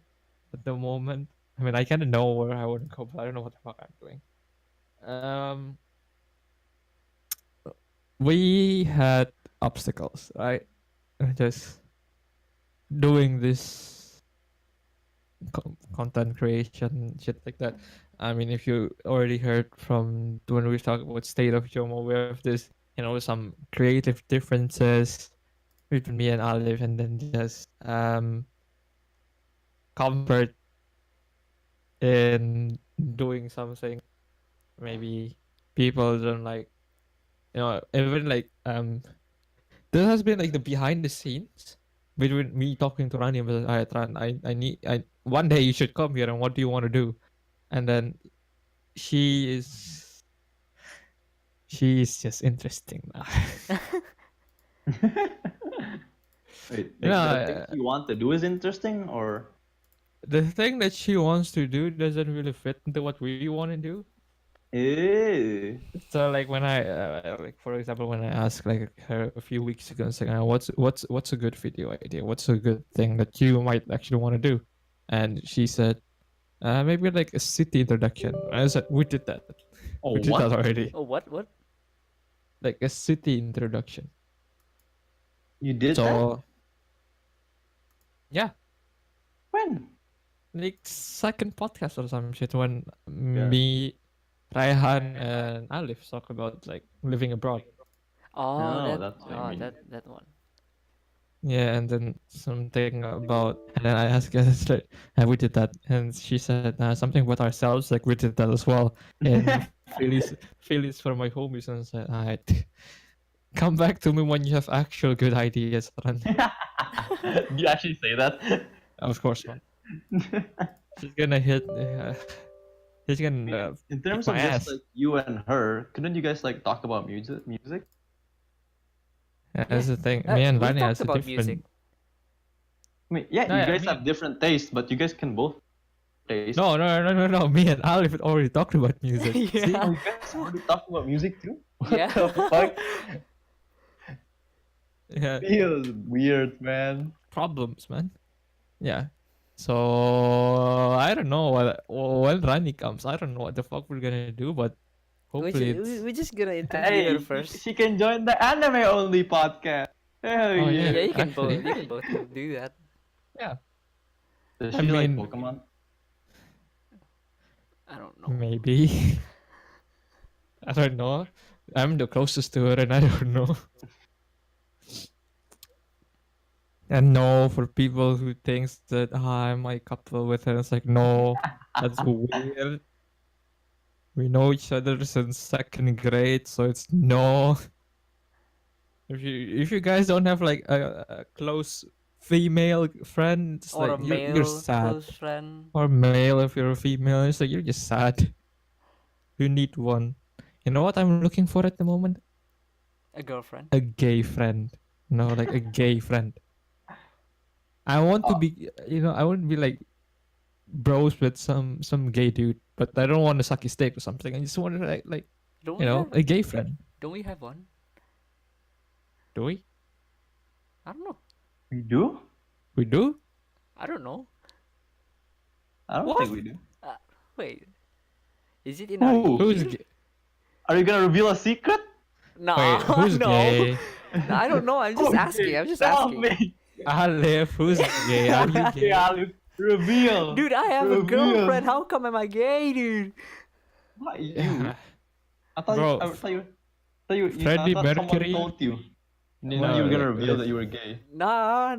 at the moment. I mean, I kind of know where I want to go, but I don't know what the fuck I'm doing. Um, we had obstacles, right? Just doing this content creation shit like that. I mean, if you already heard from when we talked about state of Jomo, we have this, some creative differences between me and Olive, and then just comfort in doing something maybe people don't like. Even like there has been like the behind the scenes between me talking to Rani, but I Ran, I need I one day you should come here, and what do you want to do? And then she is she is just interesting now. Wait, you know, the things you want to do is interesting, or the thing that she wants to do doesn't really fit into what we want to do. ew. So like when I like for example when I asked like her a few weeks ago, it's like what's a good video idea? What's a good thing that you might actually want to do? And she said maybe like a city introduction. I said we did that. We Oh, did that what? already. Oh, what? What? Like a city introduction. You did that? So yeah, When? like second podcast or some shit when Yeah. me, Raihan, and Alif talk about like living abroad. Oh, No, that. that's what I Oh, mean. that one. Yeah, and then something about, and then I asked her, it's like, and we did that, and she said something about ourselves, like we did that as well, and Phillies for my homies, and I said, alright, come back to me when you have actual good ideas, Ran. Do you actually say that? Of course not. She's gonna hit, she's gonna In kick terms my of just ass. like you and her, couldn't you guys like talk about music? Music? That's the thing. Me and We've Rani talked has a about music. different. I mean, yeah, No, you yeah, guys have different tastes, but you guys can both taste. no. Me and Alif had already talked about music. See? Oh, Yeah. you guys already talked about music too? What Yeah. the fuck? Yeah, Feels weird, man. problems, man. Yeah. So I don't know when Rani comes. I don't know what the fuck we're gonna do, but hopefully it's. We're just gonna interview her Hey, first. she can join the anime only podcast. Hell Oh yeah, Yeah, yeah. you can both. actually, You can both do that. yeah. Does I she like mean, Pokemon? I don't know. maybe. I don't know. I'm the closest to her, and I don't know. And no, for people who thinks that I might couple with her, it's like no, that's weird. We know each other since second grade, so it's no. If you guys don't have like a close female friend, it's Or like a you're male sad. close friend. Or male if you're a female, it's like you're just sad. You need one. You know what I'm looking for at the moment? A girlfriend. A gay friend. No, like a gay friend. I want to Oh. be, I want to be like bros with some gay dude, but I don't want to suck his dick or something. I just want to like Don't we have a gay friend. don't we have one? Do we? I don't know. We do? We do? I don't know. I don't What? think we do. Wait. Is it in our Who? Who's year? gay? Are you gonna reveal a secret? No, Wait, who's no. gay? No, I don't know. I'm just asking. I'm just asking. Alif, who's gay? Are you gay? Yeah, Alif, reveal. Dude, I have a girlfriend. How come am I gay, dude? Not you. I thought Bro, I thought you. Freddie I thought Mercury? someone told you. And then No, you were gonna reveal if- that you were gay. Nah.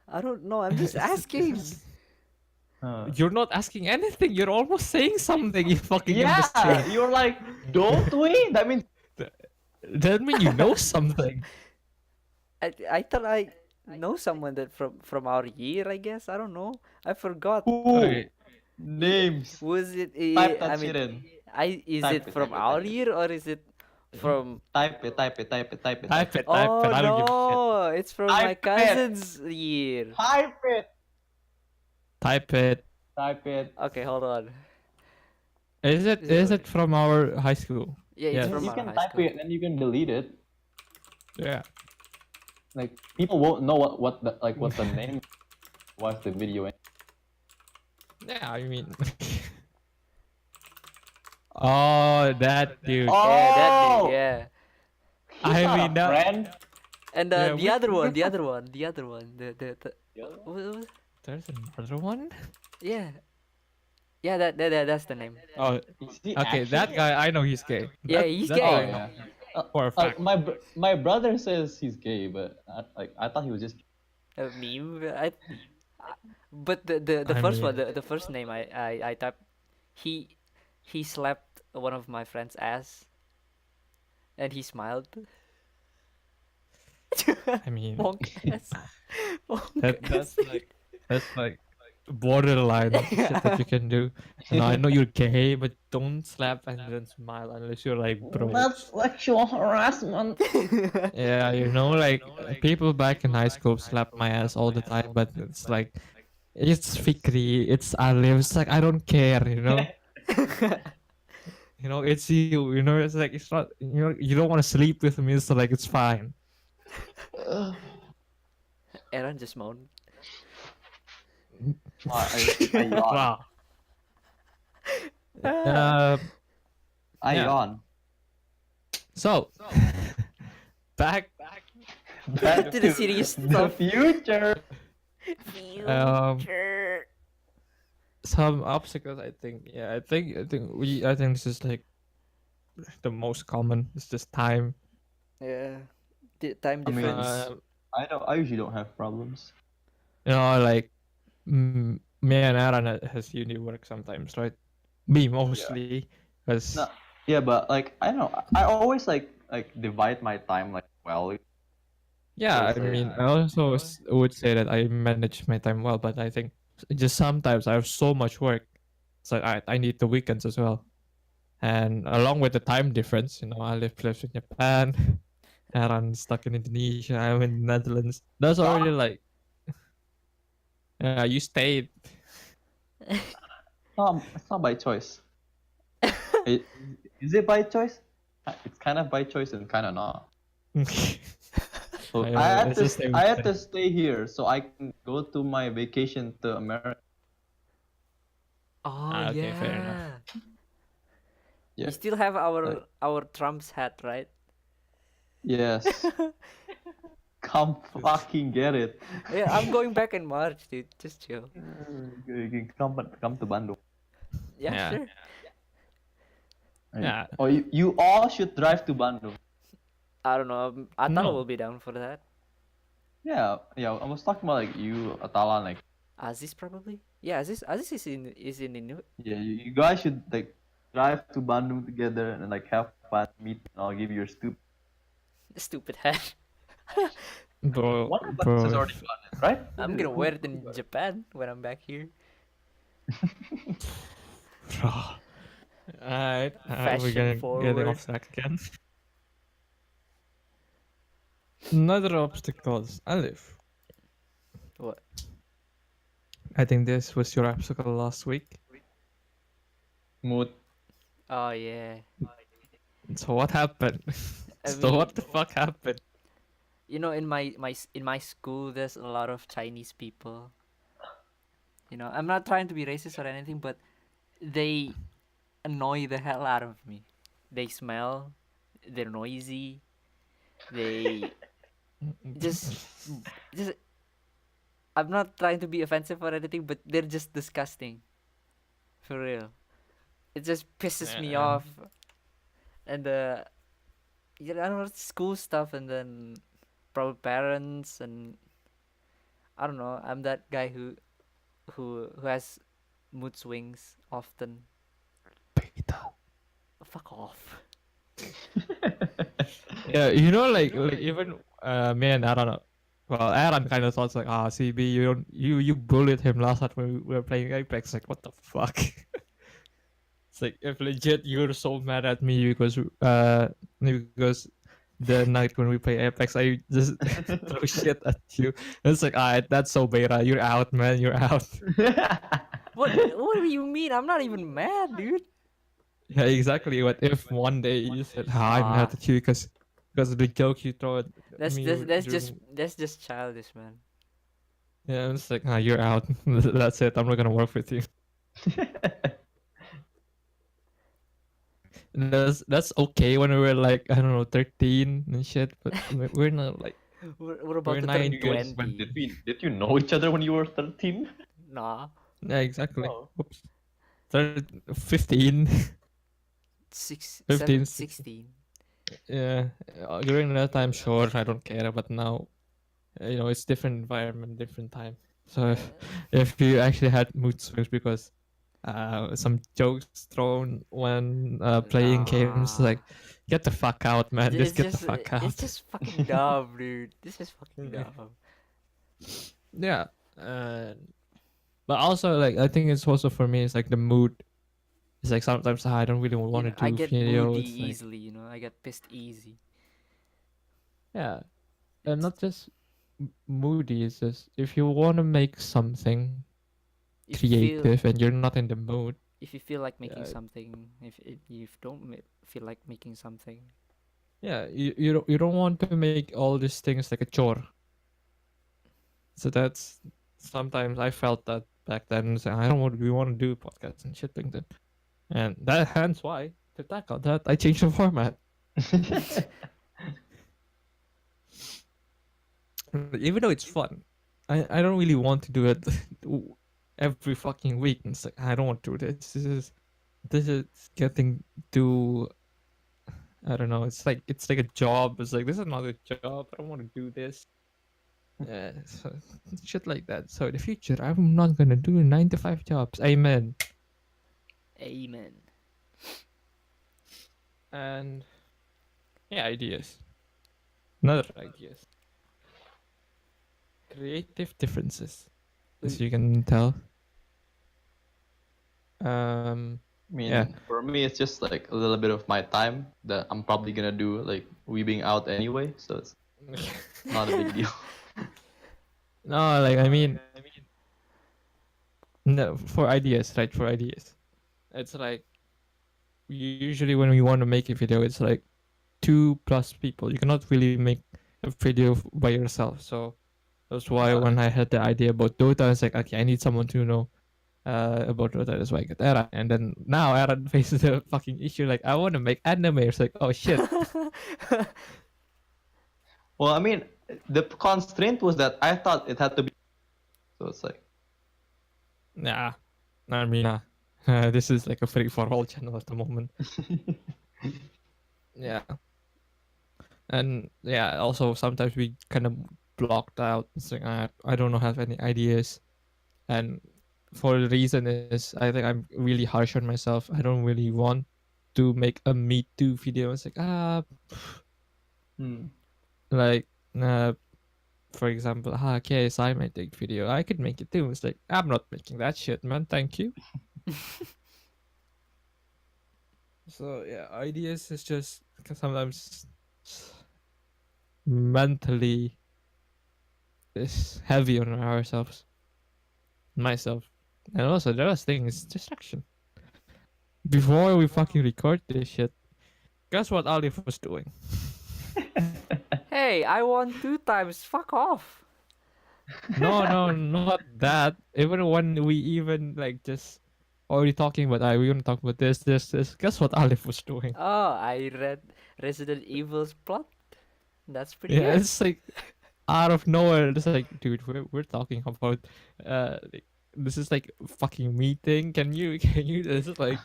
I don't know. I'm just asking. You're not asking anything. You're almost saying something. You fucking Yeah, imbecile. you're like, don't we? That means That mean you know something. I thought I know someone that from our year. I guess I don't know. I forgot. who? Okay. Names. Was it? Type that I shit mean, in. is Type it it, from type it, our type it. year or is it from? Type it. Type it. Type it. Oh Type it. I don't give a shit. no! It's from my Type it. cousin's year. Type it. Type it. Type it. Okay, hold on. Is it? Is it Is it from our high school? Yeah, it's Yes. from You our can high type school. it and you can delete it. Yeah. Like people won't know what the name. Watch the video. Yeah. I mean. Oh, that dude. Oh! Yeah, that dude. Yeah. He's I not mean, a that- friend. And Yeah, the which other one, one? the other one, the other one, what- There's another one. yeah, yeah, that's the name. Oh, Is he okay. That actually- guy, I know he's gay. Yeah, That- he's that gay. Oh I know yeah. For a fact. My brother says he's gay, but I thought he was just. A meme. But the I first one, mean- the first name I typed, he slapped one of my friend's ass, and he smiled. I mean, Bonk ass. Bonk that's ass. like borderline shit that you can do. No, I know you're gay, but don't slap and then smile unless you're like bro. sexual harassment. Yeah, like people back in high school slap my ass all the time, but it's like it's Fikri, it's Alif, it's like I don't care, it's you, it's like it's not, you don't want to sleep with me, so like it's fine. Eran just moaned. I yawn. Wow. Uh, I Yeah. yawn. so back Back to the serious the stuff. future. Future. some obstacles. I think this is like the most common. It's just time. Yeah. The time I mean, difference. I usually don't have problems. Like me and Aaron has uni work sometimes, right? Me mostly, because No, yeah, but like I don't know. I always like divide my time like well. yeah, I so, mean, yeah. I also would say that I manage my time well, but I think just sometimes I have so much work, so I need the weekends as well, and along with the time difference, lives in Japan, Aaron stuck in Indonesia, I'm in the Netherlands. That's already like, you stayed. It's not by choice. Is it by choice? It's kind of by choice and kind of not. So It's the same I had thing. to stay here so I can go to my vacation to America. Oh okay, yeah. fair enough. Yeah. We still have our Trump's hat, right? Yes. Come fucking get it. Yeah, I'm going back in March, dude. Just chill. You can come to Bandung. Yeah, Yeah. sure. Yeah. Oh, you all should drive to Bandung. I don't know. Atala No. will be down for that. Yeah. I was talking about like you, Atala, like Aziz probably. Yeah, Aziz is in Inuit. yeah, you guys should like drive to Bandung together and like have fun, meet, and I'll give you your Stupid hat. Bro, One of us has already got it, right? I'm gonna wear it in Japan when I'm back here. bro. Alright, we're Fashion gonna get forward. off track again. Another obstacles, Alif. What? I think this was your obstacle last week. Mood. Oh yeah. So what happened? I So mean, what the fuck happened? in my school, there's a lot of Chinese people. I'm not trying to be racist or anything, but they annoy the hell out of me. They smell. They're noisy. They just just. I'm not trying to be offensive or anything, but they're just disgusting. For real. It just pisses me Yeah. off. And I don't know, school stuff, and then probably parents, and I don't know. I'm that guy who has mood swings often. Beta. Fuck off. Yeah, like even me and Aaron. Well, Aaron kind of thought like, CB, you don't you bullied him last night when we were playing Apex. Like, what the fuck? It's like if legit you're so mad at me because the night when we play Apex, I just throw shit at you. It's like, alright, that's so beta. You're out, man. You're out. What do you mean? I'm not even mad, dude. Yeah, exactly. What if one day you said, I'm Ah, mad at you because of the joke you throw at that's me that's that's just during. that's just childish, man. Yeah, it's like, you're out. That's it. I'm not gonna work with you. And that's okay when we were like, I don't know, 13 and shit, but we're not like We're we're about to turn nine. You guys, when 20. did you know each other when you were 13? Nah, Yeah, exactly. Oh. Oops. 15, six, 15, seven, 16. 16. Yeah, during that time, sure, I don't care, but now, it's different environment, different time. So if you actually had mood swings because some jokes thrown when playing games, Nah. like, get the fuck out, man. Just It's get the just fuck it's out. just fucking dumb, dude. This is fucking Yeah. dumb. Yeah. But also, like, I think it's also for me, it's like the mood. It's like sometimes I don't really want to I do get moody videos. Like, easily. I get pissed easy. yeah. And It's not just moody, it's just if you want to make something if you feel creative and you're not in the mood, if you feel like making yeah, something, if you don't feel like making something. yeah, you don't want to make all these things like a chore. So that's sometimes I felt that back then. So I don't want we want to do podcasts and shit like that, and that hence why to tackle that I changed the format. Even though it's fun, I don't really want to do it every fucking week. And it's like I don't want to do this. This is getting too. I don't know. It's like a job. It's like this is not a job. I don't want to do this. So, shit like that. So in the future, I'm not gonna do 9 to 5 jobs. Amen. Amen. And yeah, ideas. Another ideas. Creative differences, as you can tell. I mean, Yeah. for me, it's just like a little bit of my time that I'm probably gonna do like weebing out anyway, so it's not a big deal. No, like I mean, no, for ideas, right? For ideas, it's like usually when we want to make a video, it's like 2+ people. You cannot really make a video by yourself. So that's why when I had the idea about Dota, I was like, okay, I need someone to know about Dota. That's why I got Eran. And then now Eran faces the fucking issue like, I want to make anime. It's like, oh shit. Well, I mean, the constraint was that I thought it had to be, so it's like, Nah, I mean, nah. This is like a free for all channel at the moment. Yeah. And yeah, also sometimes we kind of blocked out. It's like, I don't know, have any ideas. And for the reason is, I think I'm really harsh on myself. I don't really want to make a Me Too video. It's like, like, for example, okay, so I might take video. I could make it too. It's like, I'm not making that shit, man. Thank you. So yeah, ideas is just sometimes mentally is heavy on ourselves, myself, and also the other thing is distraction. Before we fucking record this shit, guess what Alif was doing? Hey, I won 2 times. Fuck off. No, no, not that. Even when we even like just already talking about I we gonna talk about this. Guess what Alif was doing? Oh, I read Resident Evil's plot. That's pretty Yeah, good. it's like out of nowhere. It's like, dude, we're talking about like, this is like fucking meeting. Can you just like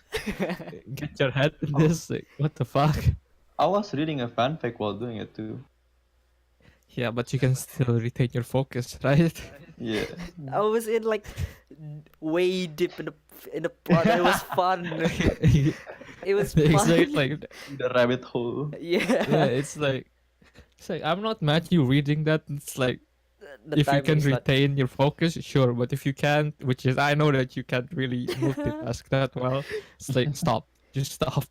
get your head in this? Like, what the fuck? I was reading a fanfic while doing it too. Yeah, but you can still retain your focus, right? Yeah. I was in like way deep in the plot. It was fun. It was It's fun. like The rabbit hole. yeah, Yeah. it's like I'm not mad you reading that. It's like The if you can timing's not. retain your focus, sure. But if you can't, which is I know that you can't really multitask that well, it's like stop, just stop.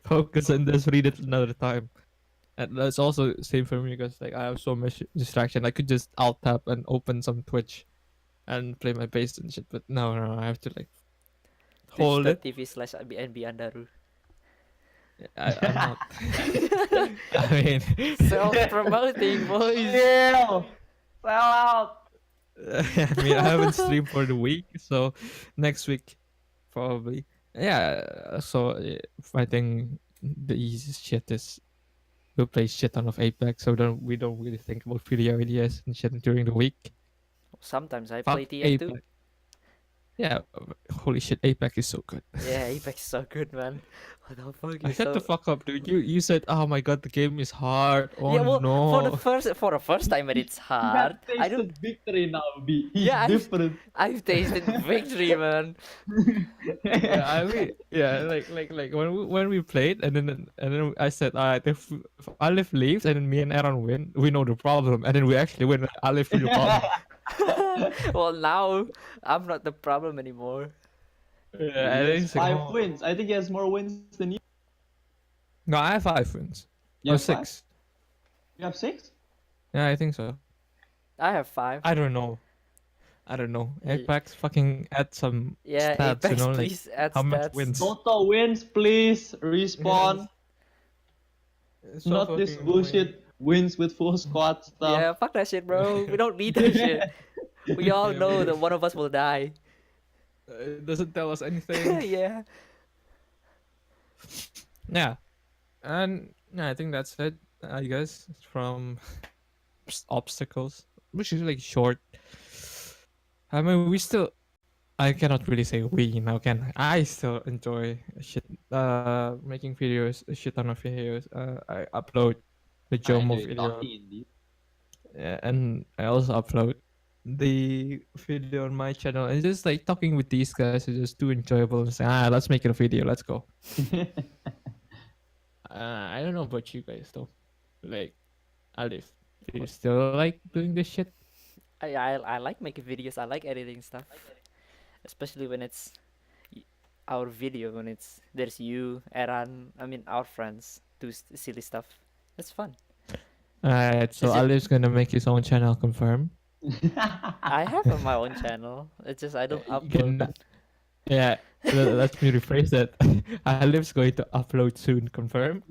Focus and just read it another time. And that's also same for me because like I have so much distraction. I could just alt tab and open some Twitch and play my bass and shit. But no, I have to like hold it. Twitch.tv/NB Andaru. I'm not. I mean, Self-promoting, boys. Sell out. I mean, I haven't streamed for the week, so next week probably. Yeah. So I think the easiest shit is we'll play shit ton of Apex, so we don't really think about video ideas and shit during the week. Sometimes I Fuck play TF2. Apex. Yeah, holy shit, Apex is so good. Yeah, Apex is so good, man. What the fuck I is shut so... the fuck up, dude. You said, oh my god, the game is hard. Oh Yeah, well, no. for the first time when it's He hard, had I don't. tasted victory now, B. He's Yeah, different. I've tasted victory, man. Yeah, I mean, yeah, like when we played, and then I said, all right, if Alif leaves, and then me and Eran win, we know the problem, and then we actually win. Alif knew the problem. Well, now I'm not the problem anymore. He Yeah, and then has he's like, 5 oh. wins. I think he has more wins than you. No, I have 5 wins. You Or have 5? 6. You have 6? Yeah, I think so. I have 5. I don't know. Yeah. Apex fucking add some Yeah, stats, Apex, like please add how much stats. wins. Total wins, please. Respawn. It's so Not this fucking bullshit wins with full squad stuff. Yeah, fuck that shit, bro. We don't need that shit. We all Yeah, know we- that one of us will die. It doesn't tell us anything. Yeah. Yeah, and yeah, I think that's it. I guess from obstacles, which is like short. I mean, we still. I cannot really say we now, can I? Still enjoy shit. Making videos, a shit ton of videos. I upload the I JOMO enjoy video, talking indeed. and I also upload the video on my channel. And just like talking with these guys is just too enjoyable. And say, let's make it a video. Let's go. I don't know about you guys though. Like, Alif, do you still like doing this shit? I like making videos. I like editing stuff, especially when it's our video. When there's you, Eran. I mean, our friends do silly stuff. That's fun. Alright, so Is it- Alif's gonna make his own channel, confirm. I have on my own channel. It's just I don't You can- upload. Yeah, let me rephrase that. Alif's going to upload soon, confirm.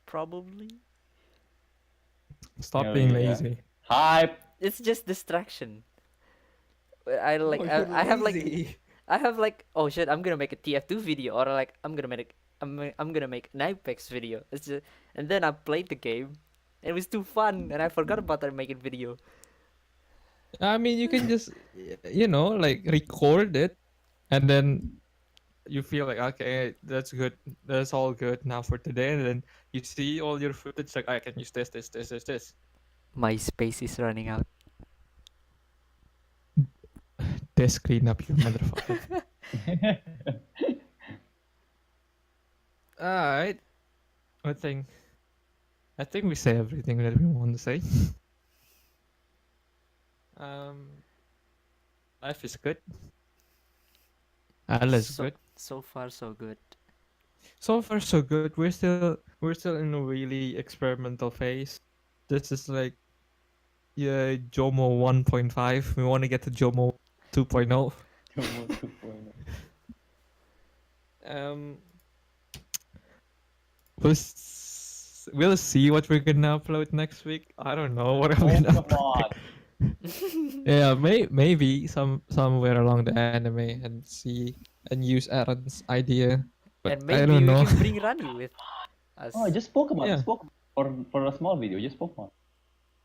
Probably. Stop Hell being yeah. lazy. Hype. It's just distraction. I like I have like I have like, oh shit, I'm gonna make a TF2 video, or like I'm gonna make an Apex video. It's just, and then I played the game. It was too fun, and I forgot about that making video. I mean, you can just, like record it, and then you feel like, okay, that's good, that's all good now for today, and then you see all your footage, like I can use this. My space is running out. Desk cleanup, you motherfucker. Alright. I think we say everything that we want to say. Life is good. Alice So- good. So far, so good. So far so good. We're still in a really experimental phase. This is like JOMO 1.5. We want to get to JOMO 2.0. JOMO 2.0. Um, we'll see what we're gonna upload next week. I don't know what I'm Oh, gonna come upload. on. Yeah, maybe somewhere along the anime and see and use Eran's idea, but And I maybe don't we know. can bring Rani with us. Oh, just Pokemon. Yeah, Just Pokemon. For a small video, just Pokemon.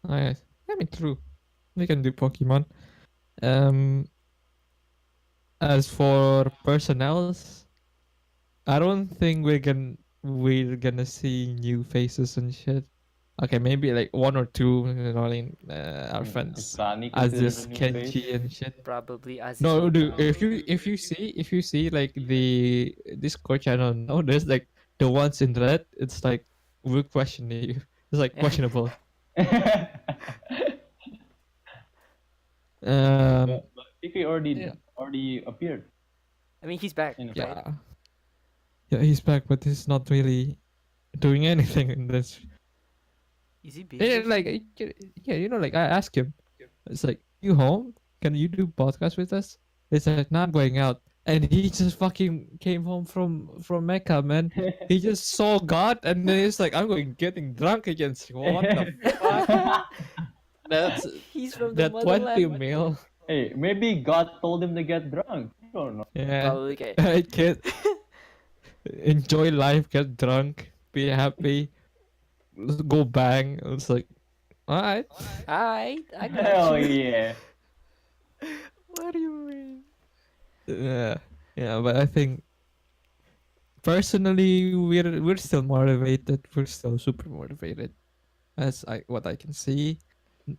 I mean true. We can do Pokemon. Um, as for personnels, I don't think we're gonna see new faces and shit. Okay, maybe like one or two, our Is friends, Rani as considered a this new face? Kenji and shit. Probably No, Azuki. dude, if you see like the Discord channel now, there's like the ones in red. It's like we're questioning you. It's like questionable. Um, But Picky yeah, already appeared I mean, he's back, in the right? yeah, yeah. He's back, but he's not really doing anything in this. Is he busy Yeah, or like something? yeah, like I asked him. It's like, you home? Can you do podcast with us? It's like, not going out. And he just fucking came home from Mecca, man. He just saw God, and then he's like, I'm going getting drunk again. It's like, what the fuck? That's He's from the that 20 motherland. mil. Hey, maybe God told him to get drunk. I don't know. Yeah, Probably okay. I can't enjoy life, get drunk, be happy, let's go bang. It's like, all right. Alright, I got Hell you. yeah. What do you mean? Yeah, yeah, but I think personally we're still motivated. We're still super motivated, as I can see.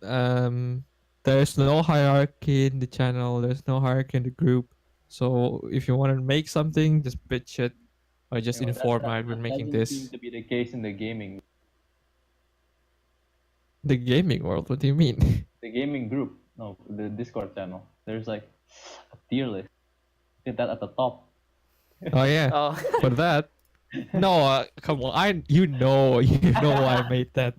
Um, there's no hierarchy in the channel. There's no hierarchy in the group. So if you want to make something, just pitch it or just You know, that, inform. that, Right, we're that making doesn't seem this. to be the case in the gaming The gaming world. What do you mean? the gaming group. No, the Discord channel. There's like a tier list. Get that at the top. Oh yeah, Oh, for that. No, come on. You know why I made that.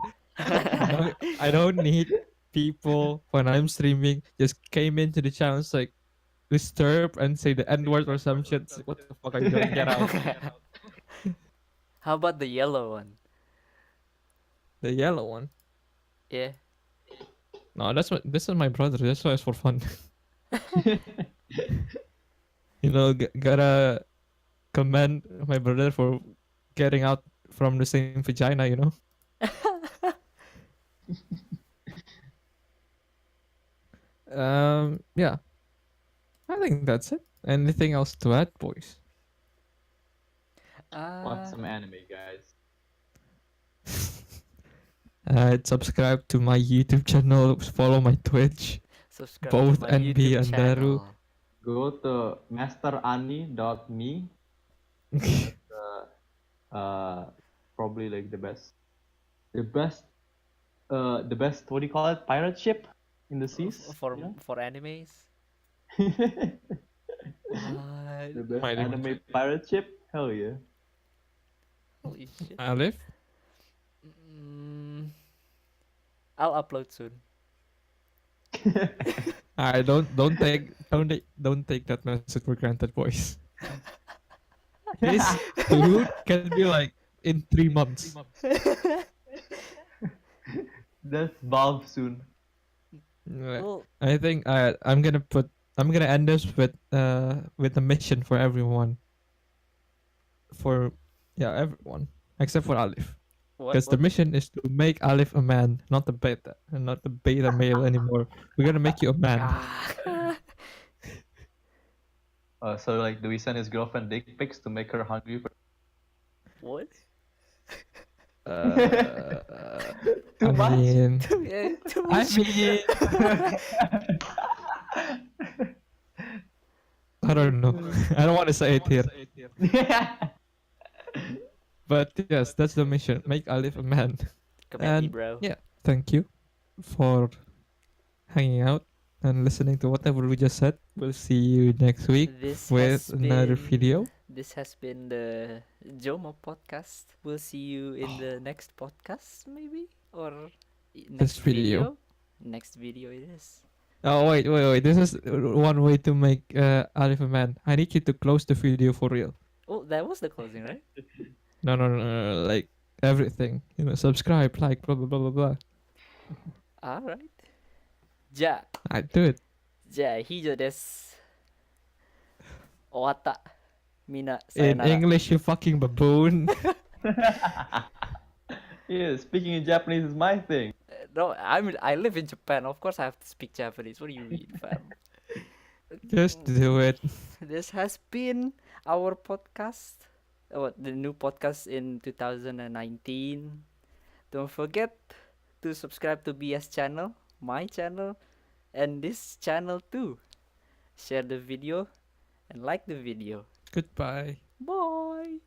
I don't need people when I'm streaming just came into the channel. It's like disturb and say the N word or some shit. It's like, what the fuck are you doing? Get out. how about the yellow one? The yellow one. Yeah. No, this is my brother. That's why it's for fun. Gotta commend my brother for getting out from the same vagina. Yeah. I think that's it. Anything else to add, boys? Watch Uh, some anime, guys. Subscribe to my YouTube channel. Follow my Twitch. subscribe Both to my NB YouTube and Daru. channel. Go to masterani.me. Probably like the best what do you call it, pirate ship in the seas, For you know? for animes. The What? best Might anime pirate ship, hell yeah. Holy shit. Alif. Mm, I'll upload soon. I don't take that message for granted, boys. This dude can be like in 3 months. That's Valve soon. Well, I think I'm gonna end this with a mission for everyone. For everyone except for Alif, what? because the mission is to make Alif a man, not a beta, and not the beta male anymore. We're gonna make you a man. Ah. So like, do we send his girlfriend dick pics to make her hungry for What? too I much? mean, Yeah, too I much. mean, I don't know. I don't want to say it here, but yes, that's the mission. Make Alif a man. Come at me, And bro. yeah, thank you for hanging out and listening to whatever we just said. We'll see you next week This with has another been video. This has been the JOMO podcast. We'll see you in the next podcast, maybe? Or next video. video? Next video it is. Oh wait. This is one way to make Alif a man. I need you to close the video for real. Oh, that was the closing, right? No. Like everything. Subscribe, like, blah blah blah blah blah. Alright. Ja. I do it. Ja, hijo desu. Owata. Mina, In sayonara. English, you fucking baboon. Yeah, speaking in Japanese is my thing. No, I live in Japan. Of course I have to speak Japanese. What do you mean, fam? Just do it. This has been our podcast. The new podcast in 2019. Don't forget to subscribe to BS channel, my channel, and this channel too. Share the video and like the video. Goodbye. Bye.